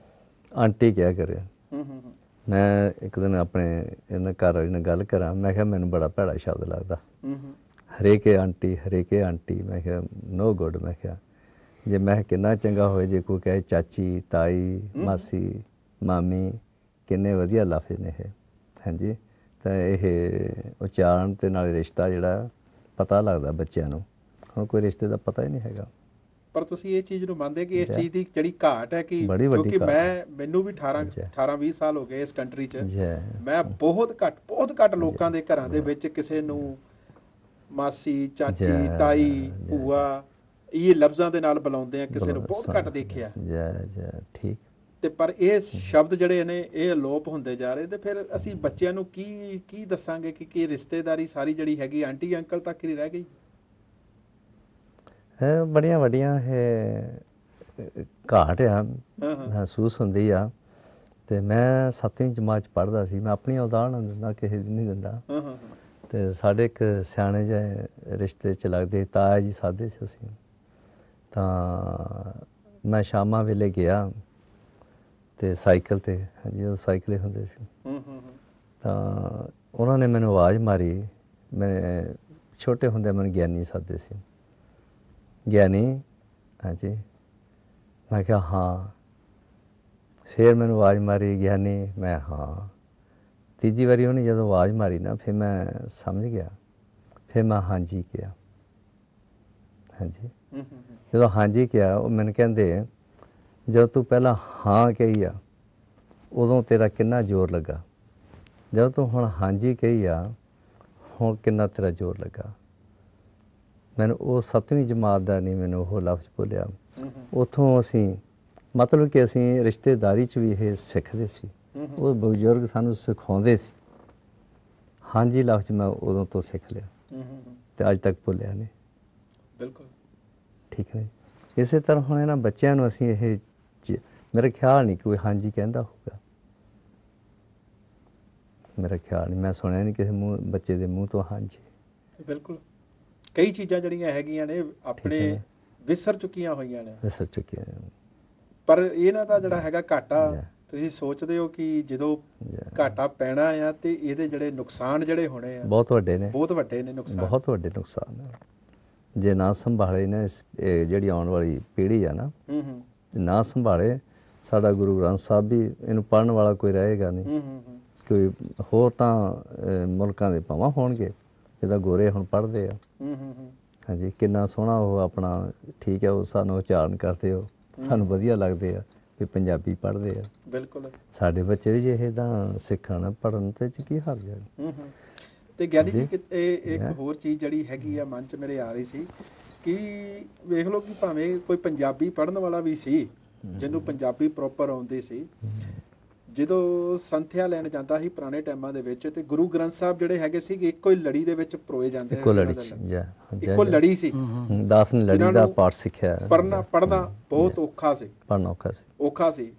S2: ਆਂਟੀ ਕਿਹਾ ਕਰਿਆ। ਮੈਂ ਇੱਕ ਦਿਨ ਆਪਣੇ ਇਹਨਾਂ ਘਰ ਵਾਲੀ ਨਾਲ ਗੱਲ ਕਰਾਂ, ਮੈਂ ਕਿਹਾ ਮੈਨੂੰ ਬੜਾ ਭੈੜਾ ਸ਼ਬਦ ਲੱਗਦਾ ਹਰੇਕੇ ਆਂਟੀ ਮੈਂ ਕਿਹਾ ਨੋ ਗੁੱਡ। ਮੈਂ ਕਿਹਾ ਜੇ ਮੈਂ ਕਿਹਾ ਕਿੰਨਾ ਚੰਗਾ ਹੋਏ ਜੇ ਕੋਈ ਕਹੇ ਚਾਚੀ, ਤਾਈ, ਮਾਸੀ, ਮਾਮੀ, ਕਿੰਨੇ ਵਧੀਆ ਲਫ਼ਜ਼ ਨੇ ਇਹ। ਹਾਂਜੀ, ਤਾਂ ਇਹ ਉਚਾਰਨ ਤੇ ਨਾਲ ਰਿਸ਼ਤਾ ਜਿਹੜਾ ਪਤਾ ਲੱਗਦਾ ਬੱਚਿਆਂ ਨੂੰ। ਹੁਣ ਕੋਈ ਰਿਸ਼ਤੇ ਦਾ ਪਤਾ ਹੀ ਨਹੀਂ ਹੈਗਾ।
S1: ਪਰ ਤੁਸੀਂ ਇਹ ਚੀਜ਼ ਨੂੰ ਮੰਨਦੇ ਕਿ ਇਸ ਚੀਜ਼ ਦੀ ਜਿਹੜੀ ਘਾਟ ਹੈ ਕਿ
S2: ਬੜੀ ਵੱਡੀ
S1: ਕਿਉਂਕਿ
S2: ਘਾਟ
S1: ਮੈਨੂੰ ਵੀ 18-20 ਸਾਲ ਹੋ ਗਏ ਇਸ ਕੰਟਰੀ 'ਚ।
S2: ਜੈ
S1: ਮੈਂ ਬਹੁਤ ਘੱਟ ਲੋਕਾਂ ਦੇ ਘਰਾਂ ਦੇ ਵਿੱਚ ਕਿਸੇ ਨੂੰ ਮਾਸੀ, ਚਾਚੀ, ਤਾਈ, ਭੂਆ ਇਹ ਲਫ਼ਜ਼ਾਂ ਦੇ ਨਾਲ ਬੁਲਾਉਂਦੇ ਆ ਕਿਸੇ ਨੂੰ ਬਹੁਤ ਘੱਟ ਦੇਖਿਆ।
S2: ਜੈ ਠੀਕ।
S1: ਤੇ ਪਰ ਇਹ ਸ਼ਬਦ ਜਿਹੜੇ ਨੇ ਇਹ ਅਲੋਪ ਹੁੰਦੇ ਜਾ ਰਹੇ ਤੇ ਫਿਰ ਅਸੀਂ ਬੱਚਿਆਂ ਨੂੰ ਕੀ ਦੱਸਾਂਗੇ ਕਿ ਰਿਸ਼ਤੇਦਾਰੀ ਸਾਰੀ ਜਿਹੜੀ ਹੈਗੀ ਆਂਟੀ ਅੰਕਲ ਤੱਕ ਹੀ ਰਹਿ ਗਈ।
S2: ਬੜੀਆਂ ਵੱਡੀਆਂ ਇਹ ਘਾਟ ਆ ਮਹਿਸੂਸ ਹੁੰਦੀ ਆ। ਤੇ ਮੈਂ 7ਵੀਂ ਜਮਾਤ 'ਚ ਪੜ੍ਹਦਾ ਸੀ। ਮੈਂ ਆਪਣੀ ਉਦਾਹਰਨ ਦਿੰਦਾ, ਕਿਸੇ ਦੀ ਨਹੀਂ ਦਿੰਦਾ। ਤੇ ਸਾਡੇ ਇੱਕ ਸਿਆਣੇ ਜਿਹੇ ਰਿਸ਼ਤੇ 'ਚ ਲੱਗਦੇ ਤਾਇਆ ਜੀ ਸਾਦੇ ਸੀ ਅਸੀਂ। ਤਾਂ ਮੈਂ ਸ਼ਾਮਾਂ ਵੇਲੇ ਗਿਆ ਤੇ ਸਾਈਕਲ ਤੇ, ਜਦੋਂ ਸਾਈਕਲੇ ਹੁੰਦੇ ਸੀ, ਤਾਂ ਉਹਨਾਂ ਨੇ ਮੈਨੂੰ ਆਵਾਜ਼ ਮਾਰੀ। ਮੈਂ ਛੋਟੇ ਹੁੰਦੇ ਮੈਨੂੰ ਗਿਆਨੀ ਸਾਦੇ ਸੀ। ਗਿਆਨੀ, ਹਾਂਜੀ। ਮੈਂ ਕਿਹਾ ਹਾਂ। ਫਿਰ ਮੈਨੂੰ ਆਵਾਜ਼ ਮਾਰੀ ਗਿਆਨੀ, ਮੈਂ ਹਾਂ। ਤੀਜੀ ਵਾਰੀ ਉਹਨੇ ਜਦੋਂ ਆਵਾਜ਼ ਮਾਰੀ ਨਾ, ਫਿਰ ਮੈਂ ਸਮਝ ਗਿਆ। ਫਿਰ ਮੈਂ ਹਾਂਜੀ ਕਿਹਾ। ਹਾਂਜੀ, ਜਦੋਂ ਹਾਂਜੀ ਕਿਹਾ ਉਹ ਮੈਨੂੰ ਕਹਿੰਦੇ ਜਦੋਂ ਤੂੰ ਪਹਿਲਾਂ ਹਾਂ ਕਹੀ ਆ ਉਦੋਂ ਤੇਰਾ ਕਿੰਨਾ ਜ਼ੋਰ ਲੱਗਾ, ਜਦੋਂ ਤੂੰ ਹੁਣ ਹਾਂਜੀ ਕਹੀ ਆ ਹੁਣ ਕਿੰਨਾ ਤੇਰਾ ਜ਼ੋਰ ਲੱਗਾ। ਮੈਨੂੰ ਉਹ 7ਵੀਂ ਜਮਾਤ ਦਾ ਨਹੀਂ ਮੈਨੂੰ ਉਹ ਲਫ਼ਜ਼ ਭੁੱਲਿਆ। ਉੱਥੋਂ ਅਸੀਂ ਮਤਲਬ ਕਿ ਅਸੀਂ ਰਿਸ਼ਤੇਦਾਰੀ 'ਚ ਵੀ ਇਹ ਸਿੱਖਦੇ ਸੀ। ਉਹ ਬਜ਼ੁਰਗ ਸਾਨੂੰ ਸਿਖਾਉਂਦੇ ਸੀ। ਹਾਂਜੀ ਲਫ਼ਜ਼ ਮੈਂ ਉਦੋਂ ਤੋਂ ਸਿੱਖ ਲਿਆ ਤੇ ਅੱਜ ਤੱਕ ਭੁੱਲਿਆ ਨਹੀਂ।
S1: ਬਿਲਕੁਲ
S2: ਠੀਕ ਹੈ। ਇਸੇ ਤਰ੍ਹਾਂ ਹੁਣ ਇਹਨਾਂ ਬੱਚਿਆਂ ਨੂੰ ਅਸੀਂ ਇਹ ਮੇਰਾ ਖਿਆਲ ਨਹੀਂ ਕੋਈ ਹਾਂਜੀ ਕਹਿੰਦਾ ਹੋਊਗਾ। ਮੇਰਾ ਖਿਆਲ ਨਹੀਂ, ਮੈਂ ਸੁਣਿਆ ਨਹੀਂ ਕਿਸੇ ਬੱਚੇ ਦੇ ਮੂੰਹ ਤੋਂ ਹਾਂਜੀ।
S1: ਬਿਲਕੁਲ ਕਈ ਚੀਜ਼ਾਂ ਜਿਹੜੀਆਂ ਹੈਗੀਆਂ ਨੇ ਆਪਣੇ ਵਿਸਰ ਚੁੱਕੀਆਂ ਹੋਈਆਂ ਨੇ।
S2: ਵਿਸਰ ਚੁੱਕੀਆਂ।
S1: ਪਰ ਇਹਨਾਂ ਦਾ ਜਿਹੜਾ ਹੈਗਾ ਘਾਟਾ, ਤੁਸੀਂ ਸੋਚਦੇ ਹੋ ਕਿ ਜਦੋਂ ਘਾਟਾ ਪੈਣਾ ਆ ਤੇ ਇਹਦੇ ਜਿਹੜੇ ਨੁਕਸਾਨ ਜਿਹੜੇ ਹੋਣੇ ਆ
S2: ਬਹੁਤ ਵੱਡੇ ਨੇ,
S1: ਬਹੁਤ ਵੱਡੇ ਨੇ ਨੁਕਸਾਨ,
S2: ਬਹੁਤ ਵੱਡੇ ਨੁਕਸਾਨ। ਜੇ ਨਾ ਸੰਭਾਲੇ ਨਾ ਜਿਹੜੀ ਆਉਣ ਵਾਲੀ ਪੀੜ੍ਹੀ ਆ ਨਾ, ਨਾ ਸੰਭਾਲੇ, ਸਾਡਾ ਗੁਰੂ ਗ੍ਰੰਥ ਸਾਹਿਬ ਵੀ ਇਹਨੂੰ ਪੜ੍ਹਨ ਵਾਲਾ ਕੋਈ ਰਹੇਗਾ ਨਹੀਂ। ਕੋਈ ਹੋਰ ਤਾਂ ਮੁਲਕਾਂ ਦੇ ਭਾਵਾਂ ਹੋਣਗੇ, ਇਹਦਾ ਗੋਰੇ ਹੁਣ ਪੜ੍ਹਦੇ ਆ। ਹਾਂਜੀ, ਕਿੰਨਾ ਸੋਹਣਾ ਉਹ ਆਪਣਾ, ਠੀਕ ਹੈ, ਉਹ ਸਾਨੂੰ ਉਚਾਰਨ ਕਰਦੇ ਹੋ, ਸਾਨੂੰ ਵਧੀਆ ਲੱਗਦੇ ਆ ਵੀ ਪੰਜਾਬੀ ਪੜ੍ਹਦੇ ਆ।
S1: ਬਿਲਕੁਲ
S2: ਸਾਡੇ ਬੱਚੇ ਵੀ ਜੇ ਇਹ ਤਾਂ ਸਿੱਖਣ ਪੜ੍ਹਨ ਤੇ ਚ ਕੀ ਹਰਜ ਹੈ।
S1: ਤੇ ਗਿਆਨੀ ਜੀ ਇਹ ਇੱਕ ਹੋਰ ਚੀਜ਼ ਜਿਹੜੀ ਹੈਗੀ ਆ ਮਨ 'ਚ ਮੇਰੇ ਆ ਰਹੀ ਸੀ ਕਿ ਵੇਖ ਲਓ ਕਿ ਭਾਵੇਂ ਕੋਈ ਪੰਜਾਬੀ ਪੜ੍ਹਨ ਵਾਲਾ ਵੀ ਸੀ, ਜਿਹਨੂੰ ਪੰਜਾਬੀ ਪ੍ਰੋਪਰ ਆਉਂਦੀ ਸੀ, ਜਦੋਂ ਸੰਥਿਆ ਲੈਣ ਜਾਂਦਾ ਸੀ ਪੁਰਾਣੇ ਟਾਈਮਾਂ ਦੇ ਵਿੱਚ, ਤੇ ਗੁਰੂ ਗ੍ਰੰਥ ਸਾਹਿਬ ਜਿਹੜੇ ਹੈਗੇ ਸੀ ਇੱਕੋ ਹੀ ਲੜੀ ਦੇ ਵਿੱਚ ਪਰੋਏ ਜਾਂਦੇ ਸੀ। ਇੱਕੋ ਲੜੀ ਸੀ।
S2: 10 ਨੇ ਲੜੀ ਦਾ ਪਾਠ ਸਿੱਖਿਆ।
S1: ਪੜ੍ਹਨਾ ਬਹੁਤ ਔਖਾ ਸੀ।
S2: ਪੜ੍ਹਨਾ ਔਖਾ ਸੀ।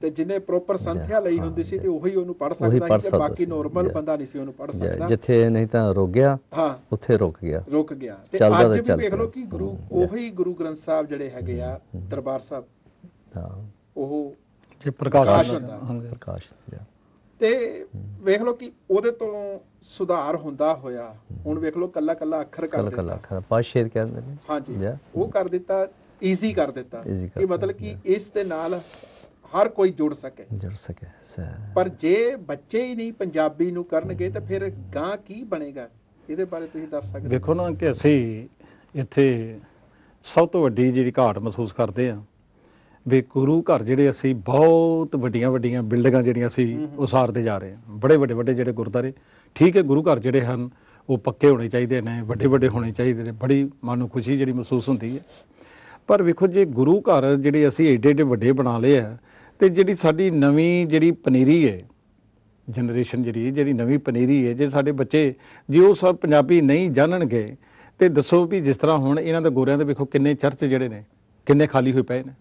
S1: ਤੇ ਜਿਹਨੇ ਪ੍ਰੋਪਰ ਸੰਥਿਆ ਲਈ ਹੁੰਦੀ ਸੀ ਤੇ ਉਹੀ ਉਹਨੂੰ ਪੜ੍ਹ ਸਕਦਾ ਸੀ, ਤੇ ਬਾਕੀ ਨੋਰਮਲ ਬੰਦਾ ਨਹੀਂ ਸੀ ਉਹਨੂੰ ਪੜ੍ਹ ਸਕਦਾ।
S2: ਜਿੱਥੇ ਨਹੀਂ ਤਾਂ ਰੁਕ ਗਿਆ, ਉੱਥੇ ਰੁਕ ਗਿਆ।
S1: ਤੇ ਅੱਜ ਵੀ ਵੇਖ ਲਓ ਕਿ ਉਹੀ ਗੁਰੂ ਗ੍ਰੰਥ ਸਾਹਿਬ ਜਿਹੜੇ ਹੈਗੇ ਆ ਦਰਬਾਰ ਸਾਹਿਬ, ਉਹ ਪ੍ਰਕਾਸ਼ ਹੁੰਦਾ। ਤੇ ਵੇਖ ਲਓ ਕਿ ਉਹਦੇ ਤੋਂ ਸੁਧਾਰ ਹੁੰਦਾ ਹੋਇਆ ਹੁਣ ਵੇਖ ਲਓ ਕੱਲਾ ਅੱਖਰ ਕਰ ਦਿੱਤਾ,
S2: ਪਾਸ਼ੇਦ ਕਹਿੰਦੇ ਨੇ।
S1: ਹਾਂਜੀ, ਉਹ ਕਰ ਦਿੱਤਾ, ਈਜ਼ੀ ਕਰ ਦਿੱਤਾ ਕਿ ਮਤਲਬ ਕਿ ਇਸ ਦੇ ਨਾਲ ਹਰ ਕੋਈ ਜੁੜ ਸਕੇ। ਪਰ ਜੇ ਬੱਚੇ ਹੀ ਨਹੀਂ ਪੰਜਾਬੀ ਨੂੰ ਕਰਨਗੇ ਤਾਂ ਫਿਰ ਗਾਂ ਕੀ ਬਣੇਗਾ? ਇਹਦੇ ਬਾਰੇ ਤੁਸੀਂ ਦੱਸ ਸਕਦੇ?
S3: ਵੇਖੋ ਨਾ ਕਿ ਅਸੀਂ ਇੱਥੇ ਸਭ ਤੋਂ ਵੱਡੀ ਜਿਹੜੀ ਘਾਟ ਮਹਿਸੂਸ ਕਰਦੇ ਆ ਵੀ ਗੁਰੂ ਘਰ ਜਿਹੜੇ ਅਸੀਂ ਬਹੁਤ ਵੱਡੀਆਂ ਬਿਲਡਿੰਗਾਂ ਜਿਹੜੀਆਂ ਅਸੀਂ ਉਸਾਰਦੇ ਜਾ ਰਹੇ ਹਾਂ, ਬੜੇ ਵੱਡੇ ਜਿਹੜੇ ਗੁਰਦੁਆਰੇ, ਠੀਕ ਹੈ, ਗੁਰੂ ਘਰ ਜਿਹੜੇ ਹਨ ਉਹ ਪੱਕੇ ਹੋਣੇ ਚਾਹੀਦੇ ਨੇ, ਵੱਡੇ ਹੋਣੇ ਚਾਹੀਦੇ ਨੇ, ਬੜੀ ਮਨ ਨੂੰ ਖੁਸ਼ੀ ਜਿਹੜੀ ਮਹਿਸੂਸ ਹੁੰਦੀ ਹੈ। ਪਰ ਵੇਖੋ ਜੇ ਗੁਰੂ ਘਰ ਜਿਹੜੇ ਅਸੀਂ ਏਡੇ ਵੱਡੇ ਬਣਾ ਲਏ ਆ, ਤੇ ਜਿਹੜੀ ਸਾਡੀ ਨਵੀਂ ਜਿਹੜੀ ਪਨੀਰੀ ਹੈ, ਜਨਰੇਸ਼ਨ ਜਿਹੜੀ ਨਵੀਂ ਪਨੀਰੀ ਹੈ, ਜੇ ਸਾਡੇ ਬੱਚੇ ਜੇ ਉਹ ਸਭ ਪੰਜਾਬੀ ਨਹੀਂ ਜਾਣਨਗੇ ਤੇ ਦੱਸੋ ਵੀ ਜਿਸ ਤਰ੍ਹਾਂ ਹੁਣ ਇਹਨਾਂ ਦੇ ਗੋਰਿਆਂ ਦੇ ਵੇਖੋ ਕਿੰਨੇ ਚਰਚ ਜਿਹੜੇ ਨੇ ਕਿੰਨੇ ਖਾਲੀ ਹੋਏ ਪਏ ਨੇ।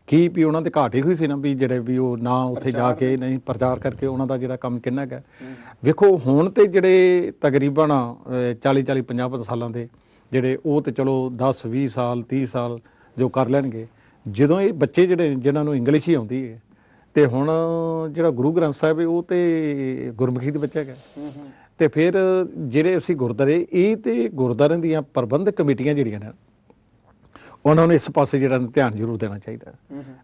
S3: ਕੀ ਵੀ ਉਹਨਾਂ ਦੇ ਘਾਟ ਹੀ ਹੋਈ ਸੀ ਨਾ ਵੀ ਜਿਹੜੇ ਵੀ ਉਹ ਨਾ ਉੱਥੇ ਜਾ ਕੇ ਨਹੀਂ ਪ੍ਰਚਾਰ ਕਰਕੇ ਉਹਨਾਂ ਦਾ ਜਿਹੜਾ ਕੰਮ ਕਿੰਨਾ ਹੈ। ਵੇਖੋ ਹੁਣ ਤੇ ਜਿਹੜੇ ਤਕਰੀਬਨ 40-50 ਸਾਲਾਂ ਦੇ ਜਿਹੜੇ ਉਹ ਤੇ ਚਲੋ 10-20 ਸਾਲ 30 ਸਾਲ ਜੋ ਕਰ ਲੈਣਗੇ, ਜਦੋਂ ਇਹ ਬੱਚੇ ਜਿਹੜੇ ਜਿਨ੍ਹਾਂ ਨੂੰ ਇੰਗਲਿਸ਼ ਹੀ ਆਉਂਦੀ ਹੈ, ਤੇ ਹੁਣ ਜਿਹੜਾ ਗੁਰੂ ਗ੍ਰੰਥ ਸਾਹਿਬ ਹੈ ਉਹ ਤੇ ਗੁਰਮੁਖੀ ਦੇ ਵਿੱਚ ਹੈਗਾ। ਤੇ ਫਿਰ ਜਿਹੜੇ ਅਸੀਂ ਗੁਰਦੁਆਰੇ, ਇਹ ਤੇ ਗੁਰਦੁਆਰਿਆਂ ਦੀਆਂ ਪ੍ਰਬੰਧਕ ਕਮੇਟੀਆਂ ਜਿਹੜੀਆਂ ਨੇ ਉਹਨਾਂ ਨੂੰ ਇਸ ਪਾਸੇ ਜਿਹੜਾ ਧਿਆਨ ਜ਼ਰੂਰ ਦੇਣਾ ਚਾਹੀਦਾ।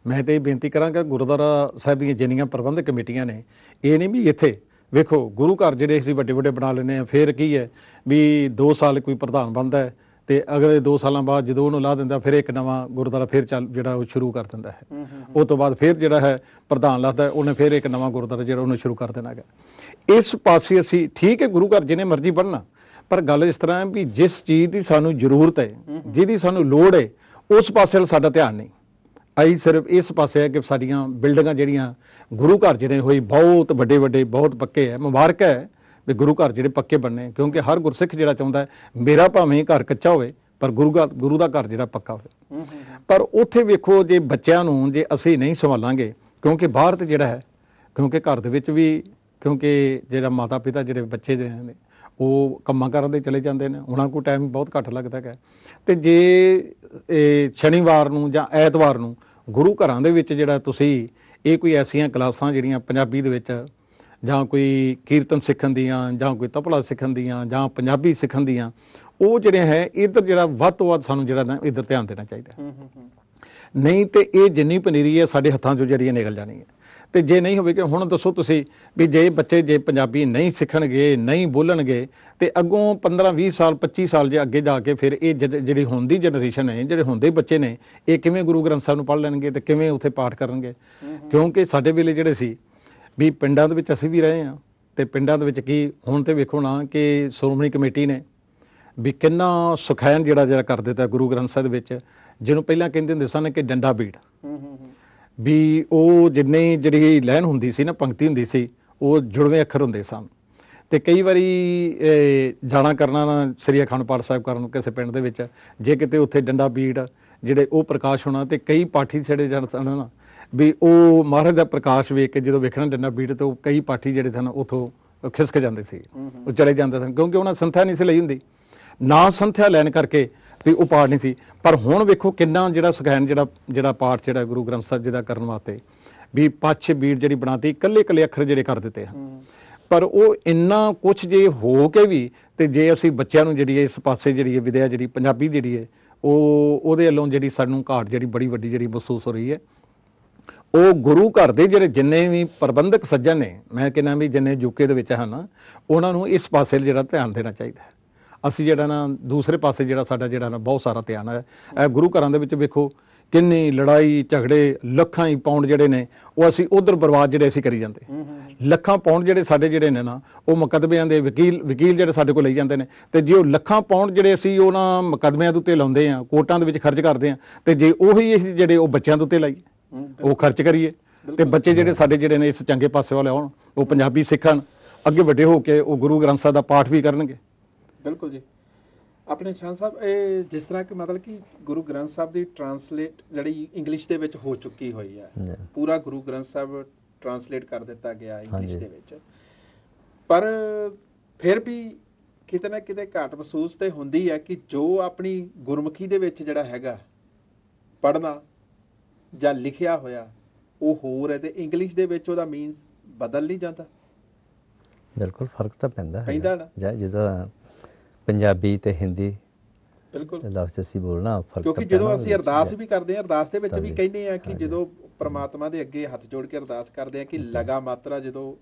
S3: ਮੈਂ ਤੇ ਇਹ ਬੇਨਤੀ ਕਰਾਂਗਾ ਗੁਰਦੁਆਰਾ ਸਾਹਿਬ ਦੀਆਂ ਜਿੰਨੀਆਂ ਪ੍ਰਬੰਧਕ ਕਮੇਟੀਆਂ ਨੇ, ਇਹ ਨਹੀਂ ਵੀ ਇੱਥੇ ਵੇਖੋ ਗੁਰੂ ਘਰ ਜਿਹੜੇ ਅਸੀਂ ਵੱਡੇ ਵੱਡੇ ਬਣਾ ਲੈਂਦੇ ਹਾਂ, ਫਿਰ ਕੀ ਹੈ ਵੀ 2 ਸਾਲ ਕੋਈ ਪ੍ਰਧਾਨ ਬਣਦਾ ਹੈ ਤੇ ਅਗਲੇ 2 ਸਾਲਾਂ ਬਾਅਦ ਜਦੋਂ ਉਹਨੂੰ ਲਾ ਦਿੰਦਾ ਫਿਰ ਇੱਕ ਨਵਾਂ ਗੁਰਦੁਆਰਾ ਫਿਰ ਚੱਲ ਜਿਹੜਾ ਉਹ ਸ਼ੁਰੂ ਕਰ ਦਿੰਦਾ ਹੈ। ਉਹ ਤੋਂ ਬਾਅਦ ਫਿਰ ਜਿਹੜਾ ਹੈ ਪ੍ਰਧਾਨ ਲੱਗਦਾ, ਉਹਨੇ ਫਿਰ ਇੱਕ ਨਵਾਂ ਗੁਰਦੁਆਰਾ ਜਿਹੜਾ ਉਹਨੂੰ ਸ਼ੁਰੂ ਕਰ ਦੇਣਾ ਹੈਗਾ। ਇਸ ਪਾਸੇ ਅਸੀਂ ਠੀਕ ਹੈ ਗੁਰੂ ਘਰ ਜਿਹਨੇ ਮਰਜ਼ੀ ਬਣਨਾ, ਪਰ ਗੱਲ ਇਸ ਤਰ੍ਹਾਂ ਹੈ ਵੀ ਜਿਸ ਚੀਜ਼ ਦੀ ਸਾਨੂੰ ਜ਼ਰੂਰਤ ਹੈ, ਜਿਹਦੀ ਸਾਨੂੰ ਲੋੜ ਹੈ, ਉਸ ਪਾਸੇ ਵੱਲ ਸਾਡਾ ਧਿਆਨ ਨਹੀਂ। ਅਸੀਂ ਸਿਰਫ ਇਸ ਪਾਸੇ ਹੈ ਕਿ ਸਾਡੀਆਂ ਬਿਲਡਿੰਗਾਂ ਜਿਹੜੀਆਂ ਗੁਰੂ ਘਰ ਜਿਹੜੇ ਹੋਈ ਬਹੁਤ ਵੱਡੇ ਵੱਡੇ ਬਹੁਤ ਪੱਕੇ ਹੈ। ਮੁਬਾਰਕ ਹੈ ਵੀ ਗੁਰੂ ਘਰ ਜਿਹੜੇ ਪੱਕੇ ਬਣਨੇ, ਕਿਉਂਕਿ ਹਰ ਗੁਰਸਿੱਖ ਜਿਹੜਾ ਚਾਹੁੰਦਾ ਹੈ ਮੇਰਾ ਭਾਵੇਂ ਘਰ ਕੱਚਾ ਹੋਵੇ ਪਰ ਗੁਰੂ ਦਾ ਘਰ ਜਿਹੜਾ ਪੱਕਾ ਹੋਵੇ। ਪਰ ਉੱਥੇ ਵੇਖੋ ਜੇ ਬੱਚਿਆਂ ਨੂੰ ਜੇ ਅਸੀਂ ਨਹੀਂ ਸੰਭਾਲਾਂਗੇ, ਕਿਉਂਕਿ ਬਾਹਰ ਤੇ ਜਿਹੜਾ ਹੈ, ਕਿਉਂਕਿ ਘਰ ਦੇ ਵਿੱਚ ਵੀ ਕਿਉਂਕਿ ਜਿਹੜਾ ਮਾਤਾ ਪਿਤਾ ਜਿਹੜੇ ਬੱਚੇ ਦੇ ਨੇ ਉਹ ਕੰਮਾਂ ਕਾਰਾਂ ਦੇ ਚਲੇ ਜਾਂਦੇ ਨੇ, ਉਹਨਾਂ ਕੋਲ ਟਾਈਮ ਬਹੁਤ ਘੱਟ ਲੱਗਦਾ ਹੈ। ਤੇ ਜੇ ਸ਼ਨੀਵਾਰ ਨੂੰ ਜਾਂ ਐਤਵਾਰ ਨੂੰ ਗੁਰੂ ਘਰਾਂ ਦੇ ਵਿੱਚ ਜਿਹੜਾ ਤੁਸੀਂ ਇਹ ਕੋਈ ਐਸੀਆਂ ਕਲਾਸਾਂ ਜਿਹੜੀਆਂ ਪੰਜਾਬੀ ਦੇ ਵਿੱਚ ਜਾਂ ਕੋਈ ਕੀਰਤਨ ਸਿੱਖਣ ਦੀਆਂ ਜਾਂ ਕੋਈ ਤਬਲਾ ਸਿੱਖਣ ਦੀਆਂ ਜਾਂ ਪੰਜਾਬੀ ਸਿੱਖਣ ਦੀਆਂ, ਉਹ ਜਿਹੜੇ ਹੈ ਇੱਧਰ ਜਿਹੜਾ ਵੱਧ ਤੋਂ ਵੱਧ ਸਾਨੂੰ ਜਿਹੜਾ ਨਾ ਇੱਧਰ ਧਿਆਨ ਦੇਣਾ ਚਾਹੀਦਾ। ਨਹੀਂ ਤੇ ਇਹ ਜਿੰਨੀ ਪਨੀਰੀ ਹੈ ਸਾਡੇ ਹੱਥਾਂ 'ਚੋਂ ਜਿਹੜੀ ਨਿਕਲ ਜਾਣੀ ਹੈ। ਤੇ ਜੇ ਨਹੀਂ ਹੋਵੇਗਾ, ਹੁਣ ਦੱਸੋ ਤੁਸੀਂ ਵੀ ਜੇ ਬੱਚੇ ਜੇ ਪੰਜਾਬੀ ਨਹੀਂ ਸਿੱਖਣਗੇ, ਨਹੀਂ ਬੋਲਣਗੇ, ਤੇ ਅੱਗੋਂ 15-20 ਸਾਲ 25 ਸਾਲ ਜੇ ਅੱਗੇ ਜਾ ਕੇ ਫਿਰ ਇਹ ਜਿਹੜੀ ਹੁਣ ਦੀ ਜਨਰੇਸ਼ਨ ਹੈ, ਜਿਹੜੇ ਹੁੰਦੇ ਬੱਚੇ ਨੇ, ਇਹ ਕਿਵੇਂ ਗੁਰੂ ਗ੍ਰੰਥ ਸਾਹਿਬ ਨੂੰ ਪੜ੍ਹ ਲੈਣਗੇ ਤੇ ਕਿਵੇਂ ਉੱਥੇ ਪਾਠ ਕਰਨਗੇ? ਕਿਉਂਕਿ ਸਾਡੇ ਵੇਲੇ ਜਿਹੜੇ ਸੀ ਵੀ ਪਿੰਡਾਂ ਦੇ ਵਿੱਚ ਅਸੀਂ ਵੀ ਰਹੇ ਹਾਂ, ਤੇ ਪਿੰਡਾਂ ਦੇ ਵਿੱਚ ਕੀ ਹੁਣ ਤੇ ਵੇਖੋ ਨਾ ਕਿ ਸ਼੍ਰੋਮਣੀ ਕਮੇਟੀ ਨੇ ਵੀ ਕਿੰਨਾ ਸੁਖੈਨ ਜਿਹੜਾ ਕਰ ਦਿੱਤਾ ਗੁਰੂ ਗ੍ਰੰਥ ਸਾਹਿਬ ਦੇ ਵਿੱਚ, ਜਿਹਨੂੰ ਪਹਿਲਾਂ ਕਹਿੰਦੇ ਹੁੰਦੇ ਸਨ ਕਿ ਡੰਡਾ ਬੀੜ, ਵੀ ਉਹ ਜਿੰਨੇ ਜਿਹੜੀ ਲਾਈਨ ਹੁੰਦੀ ਸੀ ਨਾ, ਪੰਕਤੀ ਹੁੰਦੀ ਸੀ, ਉਹ ਜੁੜਵੇਂ ਅੱਖਰ ਹੁੰਦੇ ਸਨ। ਤੇ ਕਈ ਵਾਰੀ ਜਾਣਾ ਕਰਨਾ ਨਾ ਸ੍ਰੀ ਅਖੰਡ ਪਾਠ ਸਾਹਿਬ ਕਰਨ ਕਿਸੇ ਪਿੰਡ ਦੇ ਵਿੱਚ, ਜੇ ਕਿਤੇ ਉੱਥੇ ਡੰਡਾ ਬੀੜ ਜਿਹੜੇ ਉਹ ਪ੍ਰਕਾਸ਼ ਹੋਣਾ, ਤੇ ਕਈ ਪਾਠੀ ਛੜੇ ਜਾਣ ਸਨ ਨਾ ਵੀ ਉਹ ਮਹਾਰਾਜ ਦਾ ਪ੍ਰਕਾਸ਼ ਵੇਖ ਕੇ ਜਦੋਂ ਵੇਖਣਾ ਡੰਡਾ ਬੀੜ, ਤੇ ਉਹ ਕਈ ਪਾਠੀ ਜਿਹੜੇ ਸਨ ਉੱਥੋਂ ਖਿਸਕ ਜਾਂਦੇ ਸੀ, ਉਹ ਚਲੇ ਜਾਂਦੇ ਸਨ, ਕਿਉਂਕਿ ਉਹਨਾਂ ਸੰਥਿਆ ਨਹੀਂ ਸੀ ਲਈ ਹੁੰਦੀ, ਨਾ ਸੰਥਿਆ ਲੈਣ ਕਰਕੇ ਵੀ ਉਹ ਪਾਠ ਨਹੀਂ ਸੀ। ਪਰ ਹੁਣ ਵੇਖੋ ਕਿੰਨਾ ਜਿਹੜਾ ਸੁਖੈਨ ਜਿਹੜਾ ਪਾਠ ਜਿਹੜਾ ਗੁਰੂ ਗ੍ਰੰਥ ਸਾਹਿਬ ਜੀ ਦਾ ਕਰਨ ਵਾਸਤੇ ਵੀ ਪੱਛ ਬੀੜ ਜਿਹੜੀ ਬਣਾਤੀ, ਇਕੱਲੇ ਅੱਖਰ ਜਿਹੜੇ ਕਰ ਦਿੱਤੇ ਹਨ। ਪਰ ਉਹ ਇੰਨਾ ਕੁਛ ਜੇ ਹੋ ਕੇ ਵੀ, ਤੇ ਜੇ ਅਸੀਂ ਬੱਚਿਆਂ ਨੂੰ ਜਿਹੜੀ ਇਸ ਪਾਸੇ ਜਿਹੜੀ ਵਿਦਿਆ ਜਿਹੜੀ ਪੰਜਾਬੀ ਜਿਹੜੀ ਹੈ ਉਹਦੇ ਵੱਲੋਂ ਜਿਹੜੀ ਸਾਨੂੰ ਘਾਟ ਜਿਹੜੀ ਬੜੀ ਵੱਡੀ ਜਿਹੜੀ ਮਹਿਸੂਸ ਹੋ ਰਹੀ ਹੈ, ਉਹ ਗੁਰੂ ਘਰ ਦੇ ਜਿਹੜੇ ਜਿੰਨੇ ਵੀ ਪ੍ਰਬੰਧਕ ਸੱਜਣ ਨੇ, ਮੈਂ ਕਹਿੰਦਾ ਵੀ ਜਿੰਨੇ ਯੂਕੇ ਦੇ ਵਿੱਚ ਹਨ, ਉਹਨਾਂ ਨੂੰ ਇਸ ਪਾਸੇ ਜਿਹੜਾ ਧਿਆਨ ਦੇਣਾ ਚਾਹੀਦਾ ਹੈ। ਅਸੀਂ ਜਿਹੜਾ ਨਾ ਦੂਸਰੇ ਪਾਸੇ ਜਿਹੜਾ ਸਾਡਾ ਜਿਹੜਾ ਨਾ ਬਹੁਤ ਸਾਰਾ ਧਿਆਨ ਹੈ। ਇਹ ਗੁਰੂ ਘਰਾਂ ਦੇ ਵਿੱਚ ਵੇਖੋ ਕਿੰਨੀ ਲੜਾਈ ਝਗੜੇ, ਲੱਖਾਂ ਹੀ ਪਾਉਂਡ ਜਿਹੜੇ ਨੇ ਉਹ ਅਸੀਂ ਉਧਰ ਬਰਬਾਦ ਜਿਹੜੇ ਅਸੀਂ ਕਰੀ ਜਾਂਦੇ। ਲੱਖਾਂ ਪਾਉਂਡ ਜਿਹੜੇ ਸਾਡੇ ਜਿਹੜੇ ਨੇ ਨਾ, ਉਹ ਮੁਕੱਦਮਿਆਂ ਦੇ ਵਕੀਲ ਜਿਹੜੇ ਸਾਡੇ ਕੋਲ ਲਈ ਜਾਂਦੇ ਨੇ, ਤੇ ਜੇ ਉਹ ਲੱਖਾਂ ਪਾਉਂਡ ਜਿਹੜੇ ਅਸੀਂ ਉਹਨਾਂ ਮੁਕੱਦਮਿਆਂ ਦੇ ਉੱਤੇ ਲਾਉਂਦੇ ਆ, ਕੋਰਟਾਂ ਦੇ ਵਿੱਚ ਖਰਚ ਕਰਦੇ ਆ, ਤੇ ਜੇ ਉਹੀ ਅਸੀਂ ਜਿਹੜੇ ਉਹ ਬੱਚਿਆਂ ਦੇ ਉੱਤੇ ਲਾਈਏ, ਉਹ ਖਰਚ ਕਰੀਏ, ਤੇ ਬੱਚੇ ਜਿਹੜੇ ਸਾਡੇ ਜਿਹੜੇ ਨੇ ਇਸ ਚੰਗੇ ਪਾਸੇ ਵਾਲੇ ਆਉਣ, ਉਹ ਪੰਜਾਬੀ ਸਿੱਖਣ, ਅੱਗੇ ਵੱਡੇ ਹੋ ਕੇ ਉਹ ਗੁਰੂ ਗ੍ਰੰਥ ਸਾਹਿਬ ਦਾ ਪਾਠ ਵੀ ਕਰਨਗੇ।
S1: ਬਿਲਕੁਲ ਜੀ। ਆਪਣੇ ਸ਼ਾਨ ਸਾਹਿਬ, ਇਹ ਜਿਸ ਤਰ੍ਹਾਂ ਕਿ ਮਤਲਬ ਕਿ ਗੁਰੂ ਗ੍ਰੰਥ ਸਾਹਿਬ ਦੀ ਟਰਾਂਸਲੇਟ ਜਿਹੜੀ ਇੰਗਲਿਸ਼ ਦੇ ਵਿੱਚ ਹੋ ਚੁੱਕੀ ਹੋਈ ਹੈ, ਪੂਰਾ ਗੁਰੂ ਗ੍ਰੰਥ ਸਾਹਿਬ ਟਰਾਂਸਲੇਟ ਕਰ ਦਿੱਤਾ ਗਿਆ ਇੰਗਲਿਸ਼ ਦੇ ਵਿੱਚ, ਪਰ ਫਿਰ ਵੀ ਕਿਤੇ ਨਾ ਕਿਤੇ ਘਾਟ ਮਹਿਸੂਸ ਤੇ ਹੁੰਦੀ ਹੈ ਕਿ ਜੋ ਆਪਣੀ ਗੁਰਮੁਖੀ ਦੇ ਵਿੱਚ ਜਿਹੜਾ ਹੈਗਾ ਪੜ੍ਹਨਾ ਜਾਂ ਲਿਖਿਆ ਹੋਇਆ ਉਹ ਹੋਰ ਹੈ, ਤੇ ਇੰਗਲਿਸ਼ ਦੇ ਵਿੱਚ ਉਹਦਾ ਮੀਨਸ ਬਦਲ ਨਹੀਂ ਜਾਂਦਾ।
S2: ਬਿਲਕੁਲ ਫਰਕ ਤਾਂ ਪੈਂਦਾ
S1: ਨਾ,
S2: ਜਿੱਦਾਂ ਪੰਜਾਬੀ ਤੇ ਹਿੰਦੀ
S1: ਬਿਲਕੁਲ
S2: ਲਫ਼ਜ਼ ਅਸੀਂ ਬੋਲਣਾ ਫਰਕ,
S1: ਕਿਉਂਕਿ ਜਦੋਂ ਅਸੀਂ ਅਰਦਾਸ ਵੀ ਕਰਦੇ ਹਾਂ, ਅਰਦਾਸ ਦੇ ਵਿੱਚ ਵੀ ਕਹਿੰਦੇ ਆ ਕਿ ਜਦੋਂ ਪ੍ਰਮਾਤਮਾ ਦੇ ਅੱਗੇ ਹੱਥ ਜੋੜ ਕੇ ਅਰਦਾਸ ਕਰਦੇ ਆ ਕਿ ਲਗਾ ਮਾਤਰਾ ਜਦੋਂ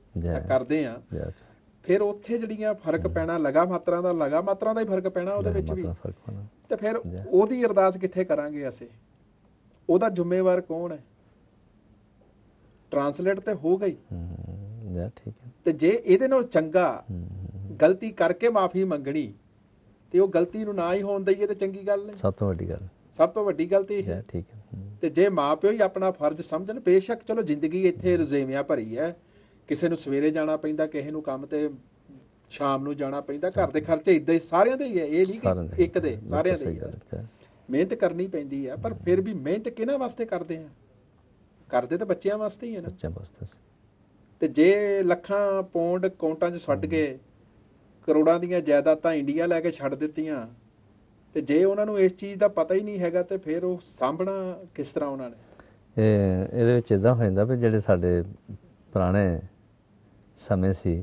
S1: ਕਰਦੇ ਆ, ਫਿਰ ਉੱਥੇ ਜਿਹੜੀਆਂ ਫਰਕ ਪੈਣਾ ਲਗਾ ਮਾਤਰਾ ਦਾ ਹੀ ਫਰਕ ਪੈਣਾ ਉਹਦੇ ਵਿੱਚ ਵੀ, ਤੇ ਫਿਰ ਉਹਦੀ ਅਰਦਾਸ ਕਿੱਥੇ ਕਰਾਂਗੇ ਅਸੀਂ? ਉਹਦਾ ਜ਼ਿੰਮੇਵਾਰ ਕੌਣ ਹੈ? ਟਰਾਂਸਲੇਟ ਤੇ ਹੋ ਗਈ,
S2: ਠੀਕ ਹੈ।
S1: ਤੇ ਜੇ ਇਹਦੇ ਨਾਲ ਚੰਗਾ ਗਲਤੀ ਕਰਕੇ ਮਾਫੀ ਮੰਗਣੀ, ਤੇ ਉਹ ਗਲਤੀ ਨੂੰ ਨਾ ਹੀ ਹੋਣ ਦਈਏ ਤੇ ਚੰਗੀ ਗੱਲ ਨਹੀਂ। ਸਭ ਤੋਂ ਵੱਡੀ ਗਲਤੀ ਹੈ। ਠੀਕ ਹੈ। ਤੇ ਜੇ ਮਾਂ ਪਿਓ ਹੀ ਆਪਣਾ ਫਰਜ਼ ਸਮਝਣ, ਬੇਸ਼ੱਕ ਚਲੋ ਜ਼ਿੰਦਗੀ ਇੱਥੇ ਰੁਝੇਵਿਆਂ ਭਰੀ ਹੈ, ਕਿਸੇ ਨੂੰ ਸਵੇਰੇ ਜਾਣਾ ਪੈਂਦਾ, ਕਿਸੇ ਨੂੰ ਕੰਮ ਤੇ ਸ਼ਾਮ ਨੂੰ ਜਾਣਾ ਪੈਂਦਾ, ਘਰ ਦੇ ਖਰਚੇ ਇਦਾਂ ਹੀ ਸਾਰਿਆਂ ਦੇ ਹੀ ਹੈ, ਇਹ ਨਹੀਂ ਕਿ ਇੱਕ ਦੇ, ਸਾਰਿਆਂ ਦੇ ਹੀ ਹੈ। ਮਿਹਨਤ ਕਰਨੀ ਪੈਂਦੀ ਹੈ, ਪਰ ਫਿਰ ਵੀ ਮਿਹਨਤ ਕਿਹਨਾਂ ਵਾਸਤੇ ਕਰਦੇ ਆ? ਕਰਦੇ ਤਾਂ ਬੱਚਿਆਂ ਵਾਸਤੇ ਹੀ ਹੈ ਨਾ। ਤੇ ਜੇ ਲੱਖਾਂ ਪੌਂਡ ਅਕਾਊਂਟਾਂ 'ਚ ਛੱਡ ਕੇ ਕਰੋੜਾਂ ਦੀਆਂ ਜਾਇਦਾਦਾਂ ਇੰਡੀਆ ਲੈ ਕੇ ਛੱਡ ਦਿੱਤੀਆਂ, ਤੇ ਜੇ ਉਹਨਾਂ ਨੂੰ ਇਸ ਚੀਜ਼ ਦਾ ਪਤਾ ਹੀ ਨਹੀਂ ਹੈਗਾ, ਤੇ ਫਿਰ ਉਹ ਸਾਂਭਣਾ ਕਿਸ ਤਰ੍ਹਾਂ ਉਹਨਾਂ ਨੇ?
S2: ਇਹਦੇ ਵਿੱਚ ਇਦਾਂ ਹੋ ਜਾਂਦਾ ਵੀ ਜਿਹੜੇ ਸਾਡੇ ਪੁਰਾਣੇ ਸਮੇਂ ਸੀ,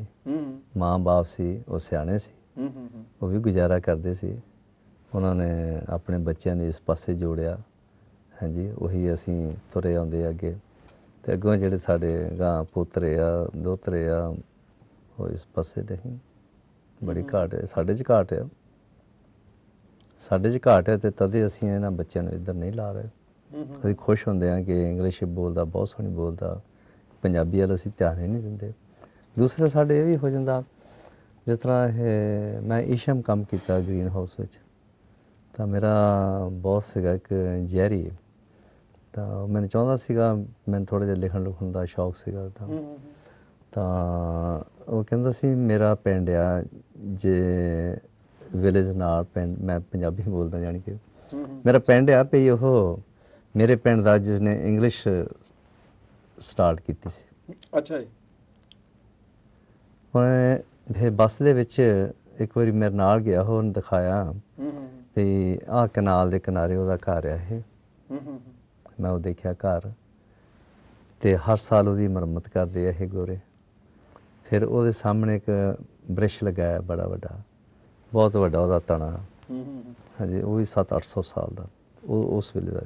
S2: ਮਾਂ-ਬਾਪ ਸੀ ਉਹ ਸਿਆਣੇ ਸੀ, ਉਹ ਵੀ ਗੁਜ਼ਾਰਾ ਕਰਦੇ ਸੀ। ਉਹਨਾਂ ਨੇ ਆਪਣੇ ਬੱਚਿਆਂ ਨੂੰ ਇਸ ਪਾਸੇ ਜੋੜਿਆ। ਹਾਂਜੀ, ਉਹੀ ਅਸੀਂ ਤੁਰੇ ਆਉਂਦੇ ਅੱਗੇ, ਅਤੇ ਅੱਗੋਂ ਜਿਹੜੇ ਸਾਡੇ ਗਾਂ ਪੋਤਰੇ ਆ ਦੋਤਰੇ ਆ ਉਹ ਇਸ ਪਾਸੇ ਨਹੀਂ। ਬੜੀ ਘਾਟ ਹੈ, ਸਾਡੇ 'ਚ ਘਾਟ ਆ, ਸਾਡੇ 'ਚ ਘਾਟ ਹੈ, ਅਤੇ ਤਦੇ ਅਸੀਂ ਇਹਨਾਂ ਬੱਚਿਆਂ ਨੂੰ ਇੱਧਰ ਨਹੀਂ ਲਾ ਰਹੇ। ਅਸੀਂ ਖੁਸ਼ ਹੁੰਦੇ ਹਾਂ ਕਿ ਇੰਗਲਿਸ਼ ਬੋਲਦਾ, ਬਹੁਤ ਸੋਹਣੀ ਬੋਲਦਾ, ਪੰਜਾਬੀ ਵੱਲ ਅਸੀਂ ਧਿਆਨ ਹੀ ਨਹੀਂ ਦਿੰਦੇ। ਦੂਸਰਾ ਸਾਡੇ ਇਹ ਵੀ ਹੋ ਜਾਂਦਾ, ਜਿਸ ਤਰ੍ਹਾਂ ਇਹ ਮੈਂ ਈਸ਼ਮ ਕੰਮ ਕੀਤਾ ਗ੍ਰੀਨ ਹਾਊਸ ਵਿੱਚ, ਤਾਂ ਮੇਰਾ ਬੌਸ ਸੀਗਾ ਇੱਕ ਜੈਰੀ, ਤਾਂ ਉਹ ਮੈਨੂੰ ਚਾਹੁੰਦਾ ਸੀਗਾ, ਮੈਨੂੰ ਥੋੜ੍ਹਾ ਜਿਹਾ ਲਿਖਣ ਲੁਖਣ ਦਾ ਸ਼ੌਕ ਸੀਗਾ, ਤਾਂ ਉਹ ਕਹਿੰਦਾ ਸੀ ਮੇਰਾ ਪਿੰਡ ਆ ਜੇ ਵਿਲੇਜ ਨਾਲ ਪਿੰਡ, ਮੈਂ ਪੰਜਾਬੀ ਬੋਲਦਾ ਜਾਣੀ ਕਿ ਮੇਰਾ ਪਿੰਡ ਆ ਭਈ, ਉਹ ਮੇਰੇ ਪਿੰਡ ਦਾ ਜਿਸਨੇ ਇੰਗਲਿਸ਼ ਸਟਾਰਟ ਕੀਤੀ ਸੀ।
S1: ਅੱਛਾ ਜੀ।
S2: ਹੁਣ ਫਿਰ ਬੱਸ ਦੇ ਵਿੱਚ ਇੱਕ ਵਾਰੀ ਮੇਰੇ ਨਾਲ ਗਿਆ, ਉਹਨੂੰ ਦਿਖਾਇਆ ਵੀ ਆਹ ਕਨਾਲ ਦੇ ਕਿਨਾਰੇ ਉਹਦਾ ਘਰ ਆ ਇਹ। ਮੈਂ ਉਹ ਦੇਖਿਆ ਘਰ, ਅਤੇ ਹਰ ਸਾਲ ਉਹਦੀ ਮੁਰੰਮਤ ਕਰਦੇ ਆ ਇਹ ਗੋਰੇ। ਫਿਰ ਉਹਦੇ ਸਾਹਮਣੇ ਇੱਕ ਬ੍ਰਿਸ਼ ਲਗਾਇਆ ਬੜਾ ਵੱਡਾ, ਬਹੁਤ ਵੱਡਾ ਉਹਦਾ ਤਣਾ। ਹਾਂਜੀ, ਉਹ ਵੀ 700-800 ਸਾਲ ਦਾ, ਉਹ ਉਸ ਵੇਲੇ ਦਾ,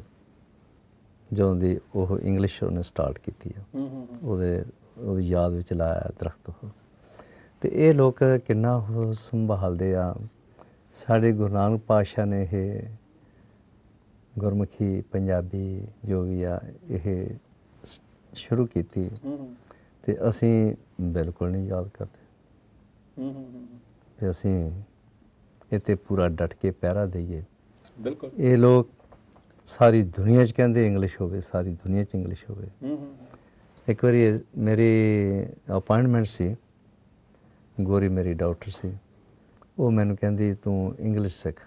S2: ਜਦੋਂ ਦੀ ਉਹ ਇੰਗਲਿਸ਼ ਉਹਨੇ ਸਟਾਰਟ ਕੀਤੀ ਆ, ਉਹਦੀ ਯਾਦ ਵਿੱਚ ਲਾਇਆ ਦਰਖਤ ਉਹ। ਅਤੇ ਇਹ ਲੋਕ ਕਿੰਨਾ ਉਹ ਸੰਭਾਲਦੇ ਆ। ਸਾਡੇ ਗੁਰੂ ਨਾਨਕ ਪਾਤਸ਼ਾਹ ਨੇ ਇਹ ਗੁਰਮੁਖੀ ਪੰਜਾਬੀ ਜੋ ਵੀ ਆ ਇਹ ਸ਼ੁਰੂ ਕੀਤੀ, ਅਤੇ ਅਸੀਂ ਬਿਲਕੁਲ ਨਹੀਂ ਯਾਦ ਕਰਦੇ। ਅਤੇ ਅਸੀਂ ਇਹ 'ਤੇ ਪੂਰਾ ਡਟ ਕੇ ਪਹਿਰਾ ਦਈਏ।
S1: ਬਿਲਕੁਲ।
S2: ਇਹ ਲੋਕ ਸਾਰੀ ਦੁਨੀਆ 'ਚ ਕਹਿੰਦੇ ਇੰਗਲਿਸ਼ ਹੋਵੇ, ਸਾਰੀ ਦੁਨੀਆ 'ਚ ਇੰਗਲਿਸ਼ ਹੋਵੇ। ਇੱਕ ਵਾਰੀ ਮੇਰੀ ਅਪਾਇੰਟਮੈਂਟ ਸੀ, ਗੋਰੀ ਮੇਰੀ ਡਾਕਟਰ ਸੀ, ਉਹ ਮੈਨੂੰ ਕਹਿੰਦੀ ਤੂੰ ਇੰਗਲਿਸ਼ ਸਿੱਖ।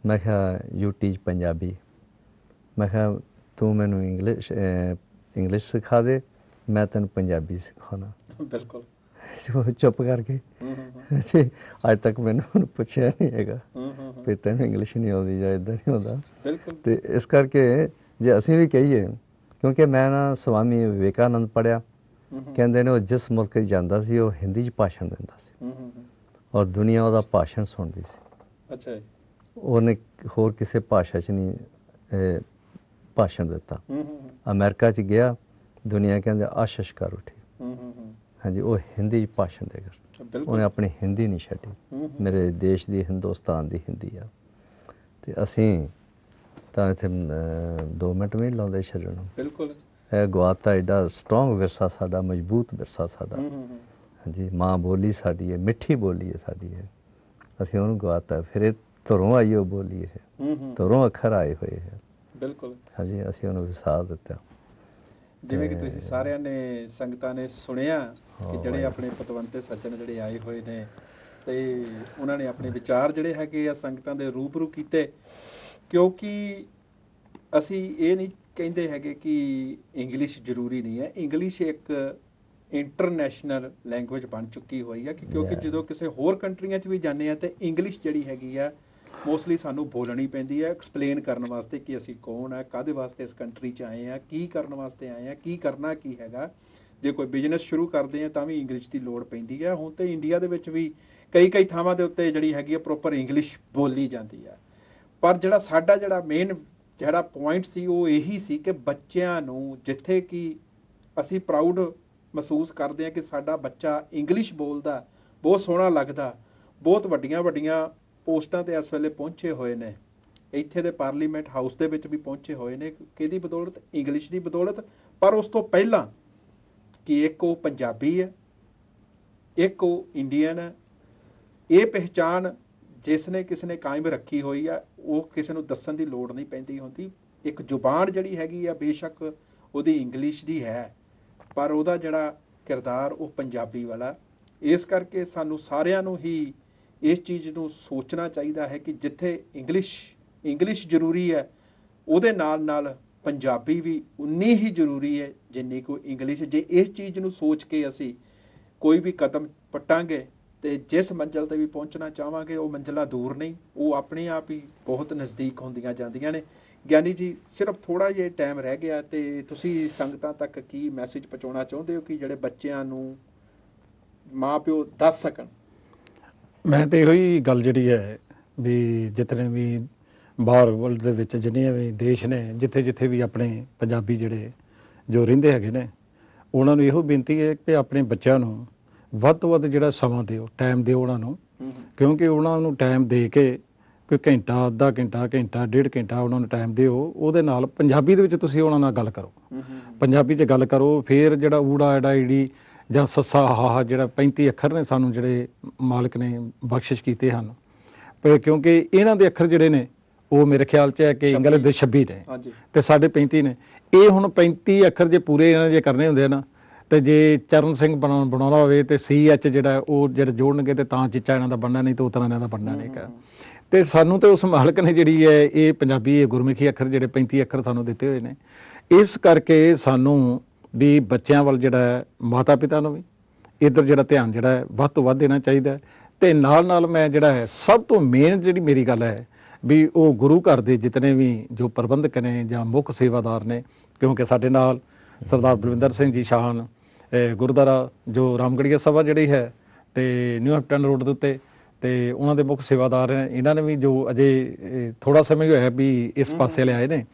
S2: ਮੈਂ ਕਿਹਾ ਯੂ ਟੀਚ ਪੰਜਾਬੀ। ਮੈਂ ਕਿਹਾ ਤੂੰ ਮੈਨੂੰ ਇੰਗਲਿਸ਼ ਸਿਖਾ ਦੇ, ਮੈਂ ਤੈਨੂੰ ਪੰਜਾਬੀ ਸਿਖਾਉਣਾ।
S1: ਬਿਲਕੁਲ।
S2: ਚੁੱਪ ਕਰਕੇ ਅੱਜ ਤੱਕ ਮੈਨੂੰ ਉਹਨੂੰ ਪੁੱਛਿਆ ਨਹੀਂ ਹੈਗਾ ਵੀ ਤੈਨੂੰ ਇੰਗਲਿਸ਼ ਨਹੀਂ ਆਉਂਦੀ ਜਾਂ ਇੱਦਾਂ ਨਹੀਂ ਆਉਂਦਾ। ਅਤੇ ਇਸ ਕਰਕੇ ਜੇ ਅਸੀਂ ਵੀ ਕਹੀਏ, ਕਿਉਂਕਿ ਮੈਂ ਨਾ ਸਵਾਮੀ ਵਿਵੇਕਾਨੰਦ ਪੜ੍ਹਿਆ, ਕਹਿੰਦੇ ਨੇ ਉਹ ਜਿਸ ਮੁਲਕ 'ਚ ਜਾਂਦਾ ਸੀ ਉਹ ਹਿੰਦੀ 'ਚ ਭਾਸ਼ਣ ਦਿੰਦਾ ਸੀ, ਔਰ ਦੁਨੀਆ ਉਹਦਾ ਭਾਸ਼ਣ ਸੁਣਦੀ ਸੀ।
S1: ਅੱਛਾ ਜੀ। ਉਹਨੇ
S2: ਹੋਰ ਕਿਸੇ ਭਾਸ਼ਾ 'ਚ ਨਹੀਂ ਭਾਸ਼ਣ ਦਿੱਤਾ। ਅਮਰੀਕਾ 'ਚ ਗਿਆ, ਦੁਨੀਆ ਕਹਿੰਦੇ ਆਸ਼ਿਸ਼ ਕਰ ਉੱਠੀ। ਹਾਂਜੀ, ਉਹ ਹਿੰਦੀ 'ਚ ਭਾਸ਼ਣ ਦੇਗਾ, ਉਹਨੇ ਆਪਣੀ ਹਿੰਦੀ ਨਹੀਂ ਛੱਡੀ। ਮੇਰੇ ਦੇਸ਼ ਦੀ, ਹਿੰਦੁਸਤਾਨ ਦੀ ਹਿੰਦੀ ਆ। ਅਤੇ ਅਸੀਂ ਤਾਂ ਇੱਥੇ 2 ਮਿੰਟ ਵੀ ਨਹੀਂ ਲਾਉਂਦੇ ਛੱਡਣ ਨੂੰ।
S1: ਬਿਲਕੁਲ।
S2: ਇਹ ਗਵਾਤਾ ਐਡਾ ਸਟਰੋਂਗ ਵਿਰਸਾ ਸਾਡਾ, ਮਜ਼ਬੂਤ ਵਿਰਸਾ ਸਾਡਾ। ਹਾਂਜੀ, ਮਾਂ ਬੋਲੀ ਸਾਡੀ ਹੈ, ਮਿੱਠੀ ਬੋਲੀ ਹੈ ਸਾਡੀ ਹੈ, ਅਸੀਂ ਉਹਨੂੰ ਗਵਾਤਾ। ਫਿਰ ਇਹ ਧੁਰੋਂ ਆਈ ਉਹ ਬੋਲੀ, ਇਹ ਧੁਰੋਂ ਅੱਖਰ ਆਏ ਹੋਏ ਹੈ।
S1: ਬਿਲਕੁਲ।
S2: ਹਾਂਜੀ, ਅਸੀਂ ਉਹਨੂੰ ਵਿਸਾਰ ਦਿੱਤਾ।
S1: ਜਿਵੇਂ ਕਿ ਤੁਸੀਂ ਸਾਰਿਆਂ ਨੇ, ਸੰਗਤਾਂ ਨੇ ਸੁਣਿਆ ਕਿ ਜਿਹੜੇ ਆਪਣੇ ਪਤਵੰਤੇ ਸੱਜਣ ਜਿਹੜੇ ਆਏ ਹੋਏ ਨੇ, ਅਤੇ ਉਹਨਾਂ ਨੇ ਆਪਣੇ ਵਿਚਾਰ ਜਿਹੜੇ ਹੈਗੇ ਆ ਸੰਗਤਾਂ ਦੇ ਰੂਬਰੂ ਕੀਤੇ। ਕਿਉਂਕਿ ਅਸੀਂ ਇਹ ਨਹੀਂ ਕਹਿੰਦੇ ਹੈਗੇ ਕਿ ਇੰਗਲਿਸ਼ ਜ਼ਰੂਰੀ ਨਹੀਂ ਹੈ। ਇੰਗਲਿਸ਼ ਇੱਕ ਇੰਟਰਨੈਸ਼ਨਲ ਲੈਂਗੁਏਜ ਬਣ ਚੁੱਕੀ ਹੋਈ ਹੈ, ਕਿਉਂਕਿ ਜਦੋਂ ਕਿਸੇ ਹੋਰ ਕੰਟਰੀਆਂ 'ਚ ਵੀ ਜਾਂਦੇ ਹਾਂ ਤਾਂ ਇੰਗਲਿਸ਼ ਜਿਹੜੀ ਹੈਗੀ ਆ ਮੋਸਟਲੀ ਸਾਨੂੰ ਬੋਲਣੀ ਪੈਂਦੀ ਹੈ, ਐਕਸਪਲੇਨ ਕਰਨ ਵਾਸਤੇ ਕਿ ਅਸੀਂ ਕੌਣ ਹੈ, ਕਾਹਦੇ ਵਾਸਤੇ ਇਸ ਕੰਟਰੀ 'ਚ ਆਏ ਹਾਂ, ਕੀ ਕਰਨ ਵਾਸਤੇ ਆਏ ਹਾਂ, ਕੀ ਕਰਨਾ ਕੀ ਹੈਗਾ। ਜੇ ਕੋਈ ਬਿਜ਼ਨਸ ਸ਼ੁਰੂ ਕਰਦੇ ਹਾਂ ਤਾਂ ਵੀ ਇੰਗਲਿਸ਼ ਦੀ ਲੋੜ ਪੈਂਦੀ ਹੈ। ਹੁਣ ਤਾਂ ਇੰਡੀਆ ਦੇ ਵਿੱਚ ਵੀ ਕਈ ਥਾਵਾਂ ਦੇ ਉੱਤੇ ਜਿਹੜੀ ਹੈਗੀ ਆ ਪ੍ਰੋਪਰ ਇੰਗਲਿਸ਼ ਬੋਲੀ ਜਾਂਦੀ ਆ। ਪਰ ਜਿਹੜਾ ਮੇਨ ਜਿਹੜਾ ਪੁਆਇੰਟ ਸੀ ਉਹ ਇਹੀ ਸੀ ਕਿ ਬੱਚਿਆਂ ਨੂੰ, ਜਿੱਥੇ ਕਿ ਅਸੀਂ ਪ੍ਰਾਊਡ ਮਹਿਸੂਸ ਕਰਦੇ ਹਾਂ ਕਿ ਸਾਡਾ ਬੱਚਾ ਇੰਗਲਿਸ਼ ਬੋਲਦਾ, ਬਹੁਤ ਸੋਹਣਾ ਲੱਗਦਾ, ਬਹੁਤ ਵੱਡੀਆਂ ਪੋਸਟਾਂ 'ਤੇ ਇਸ ਵੇਲੇ ਪਹੁੰਚੇ ਹੋਏ ਨੇ, ਇੱਥੇ ਦੇ ਪਾਰਲੀਮੈਂਟ ਹਾਊਸ ਦੇ ਵਿੱਚ ਵੀ ਪਹੁੰਚੇ ਹੋਏ ਨੇ, ਕਿਹਦੀ ਬਦੌਲਤ? ਇੰਗਲਿਸ਼ ਦੀ ਬਦੌਲਤ। ਪਰ ਉਸ ਤੋਂ ਪਹਿਲਾਂ ਕਿ ਇੱਕ ਉਹ ਪੰਜਾਬੀ ਹੈ, ਇੱਕ ਉਹ ਇੰਡੀਅਨ ਹੈ। ਇਹ ਪਹਿਚਾਣ ਜਿਸ ਨੇ ਕਿਸੇ ਨੇ ਕਾਇਮ ਰੱਖੀ ਹੋਈ ਆ, ਉਹ ਕਿਸੇ ਨੂੰ ਦੱਸਣ ਦੀ ਲੋੜ ਨਹੀਂ ਪੈਂਦੀ ਹੁੰਦੀ। ਇੱਕ ਜ਼ੁਬਾਨ ਜਿਹੜੀ ਹੈਗੀ ਆ ਬੇਸ਼ੱਕ ਉਹਦੀ ਇੰਗਲਿਸ਼ ਦੀ ਹੈ, ਪਰ ਉਹਦਾ ਜਿਹੜਾ ਕਿਰਦਾਰ ਉਹ ਪੰਜਾਬੀ ਵਾਲਾ। ਇਸ ਕਰਕੇ ਸਾਨੂੰ ਸਾਰਿਆਂ ਨੂੰ ਹੀ ਇਸ ਚੀਜ਼ ਨੂੰ ਸੋਚਣਾ ਚਾਹੀਦਾ ਹੈ ਕਿ ਜਿੱਥੇ ਇੰਗਲਿਸ਼ ਜ਼ਰੂਰੀ ਹੈ, ਉਹਦੇ ਨਾਲ ਪੰਜਾਬੀ ਵੀ ਉਨੀ ਹੀ ਜ਼ਰੂਰੀ ਹੈ ਜਿੰਨੀ ਕੋਈ ਇੰਗਲਿਸ਼। ਜੇ ਇਸ ਚੀਜ਼ ਨੂੰ ਸੋਚ ਕੇ ਅਸੀਂ ਕੋਈ ਵੀ ਕਦਮ ਪੱਟਾਂਗੇ ਤੇ ਜਿਸ ਮੰਜ਼ਿਲ ਤੇ ਵੀ ਪਹੁੰਚਣਾ ਚਾਹਾਂਗੇ ਉਹ ਮੰਜ਼ਿਲਾਂ ਦੂਰ ਨਹੀਂ, ਉਹ ਆਪਣੇ ਆਪ ਹੀ ਬਹੁਤ ਨਜ਼ਦੀਕ ਹੁੰਦੀਆਂ ਜਾਂਦੀਆਂ ਨੇ। ਗਿਆਨੀ ਜੀ, ਸਿਰਫ ਥੋੜਾ ਜਿਹਾ ਟਾਈਮ ਰਹਿ ਗਿਆ ਤੇ ਤੁਸੀਂ ਸੰਗਤਾਂ ਤੱਕ ਕੀ ਮੈਸੇਜ ਪਹੁੰਚਾਉਣਾ ਚਾਹੁੰਦੇ ਹੋ ਕਿ ਜਿਹੜੇ ਬੱਚਿਆਂ ਨੂੰ ਮਾਂ ਪਿਓ ਦੱਸ ਸਕਣ?
S3: ਮੈਂ ਤੇ ਇਹੋ ਹੀ ਗੱਲ ਜਿਹੜੀ ਹੈ ਵੀ ਜਿਤਨੇ ਵੀ ਬਾਹਰ ਵਰਲਡ ਦੇ ਵਿੱਚ ਜਿੰਨੇ ਵੀ ਦੇਸ਼ ਨੇ, ਜਿੱਥੇ ਜਿੱਥੇ ਵੀ ਆਪਣੇ ਪੰਜਾਬੀ ਜਿਹੜੇ ਜੋ ਰਹਿੰਦੇ ਹੈਗੇ ਨੇ, ਉਹਨਾਂ ਨੂੰ ਇਹੋ ਬੇਨਤੀ ਹੈ ਕਿ ਆਪਣੇ ਬੱਚਿਆਂ ਨੂੰ ਵੱਧ ਤੋਂ ਵੱਧ ਜਿਹੜਾ ਸਮਾਂ ਦਿਓ, ਟਾਈਮ ਦਿਓ ਉਹਨਾਂ ਨੂੰ, ਕਿਉਂਕਿ ਉਹਨਾਂ ਨੂੰ ਟਾਈਮ ਦੇ ਕੇ ਕੋਈ ਘੰਟਾ, ਅੱਧਾ ਘੰਟਾ, ਘੰਟਾ, ਡੇਢ ਘੰਟਾ ਉਹਨਾਂ ਨੂੰ ਟਾਈਮ ਦਿਓ, ਉਹਦੇ ਨਾਲ ਪੰਜਾਬੀ ਦੇ ਵਿੱਚ ਤੁਸੀਂ ਉਹਨਾਂ ਨਾਲ ਗੱਲ ਕਰੋ, ਪੰਜਾਬੀ 'ਚ ਗੱਲ ਕਰੋ। ਫਿਰ ਜਿਹੜਾ ਊੜਾ ਐੜਾ ਈੜੀ ਜਾਂ ਸੱਸਾ ਹਾਹਾ ਜਿਹੜਾ 35 ਅੱਖਰ ਨੇ ਸਾਨੂੰ ਜਿਹੜੇ ਮਾਲਕ ਨੇ ਬਖਸ਼ਿਸ਼ ਕੀਤੇ ਹਨ, ਕਿਉਂਕਿ ਇਹਨਾਂ ਦੇ ਅੱਖਰ ਜਿਹੜੇ ਨੇ ਉਹ ਮੇਰੇ ਖਿਆਲ 'ਚ ਹੈ ਕਿ ਇੰਗਲਿਸ਼ ਦੇ 26 ਨੇ ਤੇ ਸਾਡੇ 35 ਨੇ। ਇਹ ਹੁਣ 35 ਅੱਖਰ ਜੇ ਪੂਰੇ ਇਹਨਾਂ ਜੇ ਕਰਨੇ ਹੁੰਦੇ ਨਾ, ਤੇ ਜੇ ਚਰਨ ਸਿੰਘ ਬਣਾਉਣਾ ਹੋਵੇ ਤੇ CH ਜਿਹੜਾ ਉਹ ਜਿਹੜੇ ਜੋੜਨਗੇ ਤੇ ਤਾਂ ਚਿੱਚਾ ਇਹਨਾਂ ਦਾ ਬਣਨਾ, ਨਹੀਂ ਤਾਂ ਉਤਰਾ ਇਹਨਾਂ ਦਾ ਬਣਨਾ ਨਹੀਂ ਗਾ। ਤੇ ਸਾਨੂੰ ਤੇ ਉਸ ਮਾਲਕ ਨੇ ਜਿਹੜੀ ਹੈ ਇਹ ਪੰਜਾਬੀ ਇਹ ਗੁਰਮੁਖੀ ਅੱਖਰ ਜਿਹੜੇ 35 ਅੱਖਰ ਸਾਨੂੰ ਦਿੱਤੇ ਹੋਏ ਨੇ। ਇਸ ਕਰਕੇ ਸਾਨੂੰ ਵੀ ਬੱਚਿਆਂ ਵੱਲ ਜਿਹੜਾ ਮਾਤਾ ਪਿਤਾ ਨੂੰ ਵੀ ਇੱਧਰ ਜਿਹੜਾ ਧਿਆਨ ਜਿਹੜਾ ਹੈ ਵੱਧ ਤੋਂ ਵੱਧ ਦੇਣਾ ਚਾਹੀਦਾ। ਤੇ ਨਾਲ ਨਾਲ ਮੈਂ ਜਿਹੜਾ ਹੈ ਸਭ ਤੋਂ ਮੇਨ ਜਿਹੜੀ ਮੇਰੀ ਗੱਲ ਹੈ ਵੀ ਉਹ ਗੁਰੂ ਘਰ ਦੇ ਜਿਤਨੇ ਵੀ ਜੋ ਪ੍ਰਬੰਧਕ ਨੇ ਜਾਂ ਮੁੱਖ ਸੇਵਾਦਾਰ ਨੇ, ਕਿਉਂਕਿ ਸਾਡੇ ਨਾਲ ਸਰਦਾਰ ਬਲਵਿੰਦਰ ਸਿੰਘ ਜੀ ਸ਼ਾਹਨ ਗੁਰਦੁਆਰਾ ਜੋ ਰਾਮਗੜੀਆ ਸਭਾ ਜਿਹੜੀ ਹੈ ਤੇ ਨਿਊ ਹੈਪਟਨ ਰੋਡ ਦੇ ਉੱਤੇ, ਤੇ ਉਹਨਾਂ ਦੇ ਮੁੱਖ ਸੇਵਾਦਾਰ ਨੇ, ਇਹਨਾਂ ਨੇ ਵੀ ਜੋ ਅਜੇ ਥੋੜਾ ਸਮਾਂ ਹੀ ਹੋਇਆ ਵੀ ਇਸ ਪਾਸੇ ਲਿਆਏ ਨੇ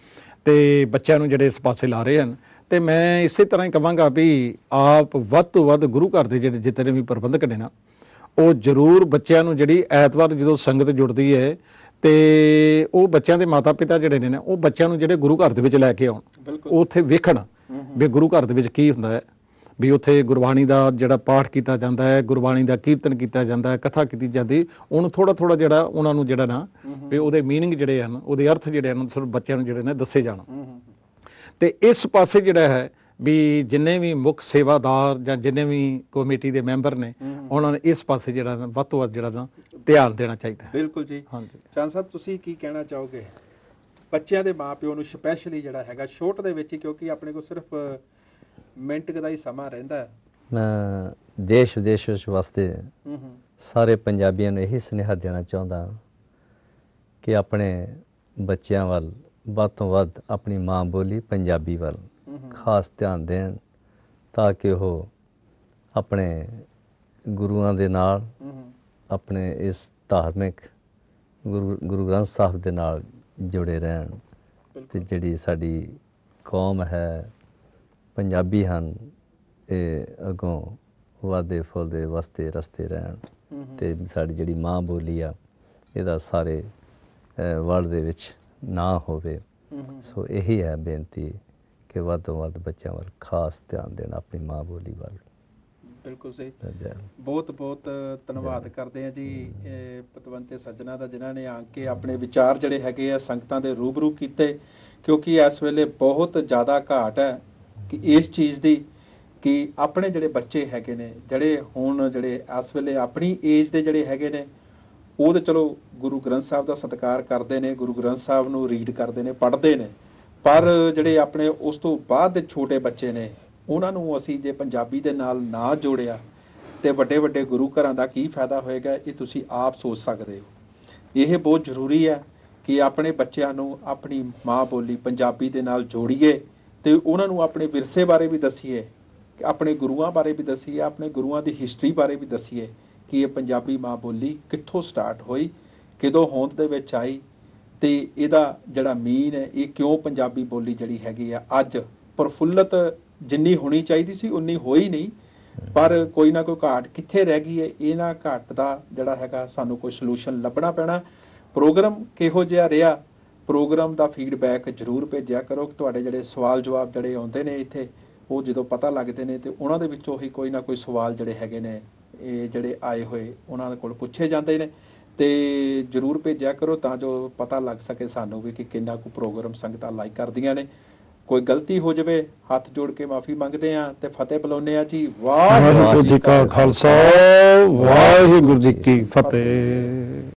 S3: ਤੇ ਬੱਚਿਆਂ ਨੂੰ ਜਿਹੜੇ ਇਸ ਪਾਸੇ ਲਾ ਰਹੇ ਹਨ। ਤੇ ਮੈਂ ਇਸੇ ਤਰ੍ਹਾਂ ਹੀ ਕਹਾਂਗਾ ਵੀ ਆਪ ਵੱਧ ਤੋਂ ਵੱਧ ਗੁਰੂ ਘਰ ਦੇ ਜਿਹੜੇ ਜਿਤਨੇ ਵੀ ਪ੍ਰਬੰਧਕ ਨੇ ਨਾ, ਉਹ ਜ਼ਰੂਰ ਬੱਚਿਆਂ ਨੂੰ ਜਿਹੜੀ ਐਤਵਾਰ ਜਦੋਂ ਸੰਗਤ ਜੁੜਦੀ ਹੈ ਤੇ ਉਹ ਬੱਚਿਆਂ ਦੇ ਮਾਤਾ ਪਿਤਾ ਜਿਹੜੇ ਨੇ ਨਾ, ਉਹ ਬੱਚਿਆਂ ਨੂੰ ਜਿਹੜੇ ਗੁਰੂ ਘਰ ਦੇ ਵਿੱਚ ਲੈ ਕੇ ਆਉਣ, ਉੱਥੇ ਵੇਖਣ ਵੀ ਗੁਰੂ ਘਰ ਦੇ ਵਿੱਚ ਕੀ ਹੁੰਦਾ ਹੈ, ਵੀ ਉੱਥੇ ਗੁਰਬਾਣੀ ਦਾ ਜਿਹੜਾ ਪਾਠ ਕੀਤਾ ਜਾਂਦਾ ਹੈ, ਗੁਰਬਾਣੀ ਦਾ ਕੀਰਤਨ ਕੀਤਾ ਜਾਂਦਾ ਹੈ, ਕਥਾ ਕੀਤੀ ਜਾਂਦੀ, ਉਹਨੂੰ ਥੋੜਾ ਥੋੜਾ ਜਿਹੜਾ ਉਹਨਾਂ ਨੂੰ ਜਿਹੜਾ ਨਾ ਵੀ ਉਹਦੇ ਮੀਨਿੰਗ ਜਿਹੜੇ ਹਨ, ਉਹਦੇ ਅਰਥ ਜਿਹੜੇ ਹਨ ਸਿਰਫ ਬੱਚਿਆਂ ਨੂੰ ਜਿਹੜੇ ਨੇ ਦੱਸੇ ਜਾਣ। ਤੇ ਇਸ ਪਾਸੇ ਜਿਹੜਾ ਹੈ ਵੀ ਜਿੰਨੇ ਵੀ ਮੁੱਖ ਸੇਵਾਦਾਰ ਜਾਂ ਜਿੰਨੇ ਵੀ ਕਮੇਟੀ ਦੇ ਮੈਂਬਰ ਨੇ, ਉਹਨਾਂ ਨੇ ਇਸ ਪਾਸੇ ਜਿਹੜਾ ਵੱਧ ਤੋਂ ਵੱਧ ਜਿਹੜਾ ਨਾ ਧਿਆਨ ਦੇਣਾ ਚਾਹੀਦਾ।
S1: ਬਿਲਕੁਲ ਜੀ। ਹਾਂਜੀ ਚਾਨ ਸਾਹਿਬ, ਤੁਸੀਂ ਕੀ ਕਹਿਣਾ ਚਾਹੋਗੇ ਬੱਚਿਆਂ ਦੇ ਮਾਪਿਓ ਨੂੰ ਸਪੈਸ਼ਲੀ ਜਿਹੜਾ ਹੈਗਾ ਛੋਟ ਦੇ ਵਿੱਚ, ਕਿਉਂਕਿ ਆਪਣੇ ਕੋਲ ਸਿਰਫ ਮਿੰਟ ਦਾ ਹੀ ਸਮਾਂ ਰਹਿੰਦਾ ਹੈ?
S2: ਮੈਂ ਦੇਸ਼ ਵਿਦੇਸ਼ ਵਿੱਚ ਵਸਦੇ ਸਾਰੇ ਪੰਜਾਬੀਆਂ ਨੂੰ ਇਹੀ ਸੁਨੇਹਾ ਦੇਣਾ ਚਾਹੁੰਦਾ ਕਿ ਆਪਣੇ ਬੱਚਿਆਂ ਵੱਲ ਵੱਧ ਤੋਂ ਵੱਧ ਆਪਣੀ ਮਾਂ ਬੋਲੀ ਪੰਜਾਬੀ ਵੱਲ ਖਾਸ ਧਿਆਨ ਦੇਣ, ਤਾਂ ਕਿ ਉਹ ਆਪਣੇ ਗੁਰੂਆਂ ਦੇ ਨਾਲ, ਆਪਣੇ ਇਸ ਧਾਰਮਿਕ ਗੁਰੂ ਗ੍ਰੰਥ ਸਾਹਿਬ ਦੇ ਨਾਲ ਜੁੜੇ ਰਹਿਣ ਤੇ ਜਿਹੜੀ ਸਾਡੀ ਕੌਮ ਹੈ, ਪੰਜਾਬੀ ਹਨ, ਇਹ ਅੱਗੋਂ ਵਾਧੇ ਫੁੱਲਦੇ ਵਸਦੇ ਰਸਤੇ ਰਹਿਣ ਤੇ ਸਾਡੀ ਜਿਹੜੀ ਮਾਂ ਬੋਲੀ ਆ ਇਹਦਾ ਸਾਰੇ ਵਰਲਡ ਦੇ ਵਿੱਚ ਨਾ ਹੋਵੇ। ਸੋ ਇਹੀ ਹੈ ਬੇਨਤੀ ਕਿ ਵੱਧ ਤੋਂ ਵੱਧ ਬੱਚਿਆਂ ਵੱਲ ਖਾਸ ਧਿਆਨ ਦੇਣਾ, ਆਪਣੀ ਮਾਂ ਬੋਲੀ ਵੱਲ।
S1: ਬਿਲਕੁਲ ਸਹੀ। ਬਹੁਤ ਬਹੁਤ ਧੰਨਵਾਦ ਕਰਦੇ ਹਾਂ ਜੀ ਪਤਵੰਤੇ ਸੱਜਣਾ ਦਾ, ਜਿਨ੍ਹਾਂ ਨੇ ਆ ਕੇ ਆਪਣੇ ਵਿਚਾਰ ਜਿਹੜੇ ਹੈਗੇ ਆ ਸੰਗਤਾਂ ਦੇ ਰੂਬਰੂ ਕੀਤੇ, ਕਿਉਂਕਿ ਇਸ ਵੇਲੇ ਬਹੁਤ ਜ਼ਿਆਦਾ ਘਾਟ ਹੈ ਕਿ ਇਸ ਚੀਜ਼ ਦੀ ਕਿ ਆਪਣੇ ਜਿਹੜੇ ਬੱਚੇ ਹੈਗੇ ਨੇ, ਜਿਹੜੇ ਹੁਣ ਜਿਹੜੇ ਇਸ ਵੇਲੇ ਆਪਣੀ ਏਜ ਦੇ ਜਿਹੜੇ ਹੈਗੇ ਨੇ, ਉਹ ਤਾਂ ਚਲੋ ਗੁਰੂ ਗ੍ਰੰਥ ਸਾਹਿਬ ਦਾ ਸਤਿਕਾਰ ਕਰਦੇ ਨੇ, ਗੁਰੂ ਗ੍ਰੰਥ ਸਾਹਿਬ ਨੂੰ ਰੀਡ ਕਰਦੇ ਨੇ, ਪੜ੍ਹਦੇ ਨੇ, ਪਰ ਜਿਹੜੇ ਆਪਣੇ ਉਸ ਤੋਂ ਬਾਅਦ ਦੇ ਛੋਟੇ ਬੱਚੇ ਨੇ, ਉਹਨਾਂ ਨੂੰ ਅਸੀਂ ਜੇ ਪੰਜਾਬੀ ਦੇ ਨਾਲ ਨਾ ਜੋੜਿਆ ਤੇ ਵੱਡੇ ਵੱਡੇ ਗੁਰੂ ਘਰਾਂ ਦਾ ਕੀ ਫਾਇਦਾ ਹੋਏਗਾ, ਇਹ ਤੁਸੀਂ ਆਪ ਸੋਚ ਸਕਦੇ ਹੋ। ਇਹ ਬਹੁਤ ਜ਼ਰੂਰੀ ਹੈ ਕਿ ਆਪਣੇ ਬੱਚਿਆਂ ਨੂੰ ਆਪਣੀ ਮਾਂ ਬੋਲੀ ਪੰਜਾਬੀ ਦੇ ਨਾਲ ਜੋੜੀਏ ਤੇ ਉਹਨਾਂ ਨੂੰ ਆਪਣੇ ਵਿਰਸੇ ਬਾਰੇ ਵੀ ਦੱਸੀਏ, ਆਪਣੇ ਗੁਰੂਆਂ ਬਾਰੇ ਵੀ ਦੱਸੀਏ, ਆਪਣੇ ਗੁਰੂਆਂ ਦੀ ਹਿਸਟਰੀ ਬਾਰੇ ਵੀ ਦੱਸੀਏ ਕਿ ਇਹ ਪੰਜਾਬੀ ਮਾਂ ਬੋਲੀ ਕਿੱਥੋਂ ਸਟਾਰਟ ਹੋਈ, ਕਿਦੋਂ ਹੋਂਦ ਦੇ ਵਿੱਚ ਆਈ ਤੇ ਇਹਦਾ ਜਿਹੜਾ ਮੀਨ ਹੈ, ਇਹ ਕਿਉਂ ਪੰਜਾਬੀ ਬੋਲੀ ਜਿਹੜੀ ਹੈਗੀ ਆ ਅੱਜ ਪ੍ਰਫੁੱਲਤ ਜਿੰਨੀ ਹੋਣੀ ਚਾਹੀਦੀ ਸੀ ਉਨੀ ਹੋਈ ਨਹੀਂ, ਪਰ ਕੋਈ ਨਾ ਕੋਈ ਘਾਟ ਕਿੱਥੇ ਰਹਿ ਗਈ ਹੈ, ਇਹਨਾਂ ਘਾਟ ਦਾ ਜਿਹੜਾ ਹੈਗਾ ਸਾਨੂੰ ਕੋਈ ਸੋਲੂਸ਼ਨ ਲੱਭਣਾ ਪੈਣਾ। ਪ੍ਰੋਗਰਾਮ ਕਿਹੋ ਜਿਹਾ ਰਿਹਾ, ਪ੍ਰੋਗਰਾਮ ਦਾ ਫੀਡਬੈਕ ਜ਼ਰੂਰ ਭੇਜਿਆ ਕਰੋ। ਤੁਹਾਡੇ ਜਿਹੜੇ ਸਵਾਲ ਜਵਾਬ ਜਿਹੜੇ ਆਉਂਦੇ ਨੇ ਇੱਥੇ, ਉਹ ਜਦੋਂ ਪਤਾ ਲੱਗਦੇ ਨੇ ਤੇ ਉਹਨਾਂ ਦੇ ਵਿੱਚੋਂ ਹੀ ਕੋਈ ਨਾ ਕੋਈ ਸਵਾਲ ਜਿਹੜੇ ਹੈਗੇ ਨੇ, ਇਹ ਜਿਹੜੇ ਆਏ ਹੋਏ ਉਹਨਾਂ ਦੇ ਕੋਲ ਪੁੱਛੇ ਜਾਂਦੇ ਨੇ ਤੇ ਜ਼ਰੂਰ ਭੇਜਿਆ ਕਰੋ, ਤਾਂ ਜੋ ਪਤਾ ਲੱਗ ਸਕੇ ਸਾਨੂੰ ਵੀ ਕਿ ਕਿੰਨਾ ਕੁ ਪ੍ਰੋਗਰਾਮ ਸੰਗਤਾਂ ਲਾਈਕ ਕਰਦੀਆਂ ਨੇ। ਕੋਈ ਗਲਤੀ ਹੋ ਜਾਵੇ ਹੱਥ ਜੋੜ ਕੇ ਮਾਫੀ ਮੰਗਦੇ ਆ ਤੇ ਫਤਿਹ ਬੁਲਾਉਂਦੇ ਆ ਜੀ। ਵਾਹਿਗੁਰੂ ਜੀ ਕਾ ਖਾਲਸਾ, ਵਾਹਿਗੁਰੂ ਜੀ ਕੀ ਫਤਿਹ।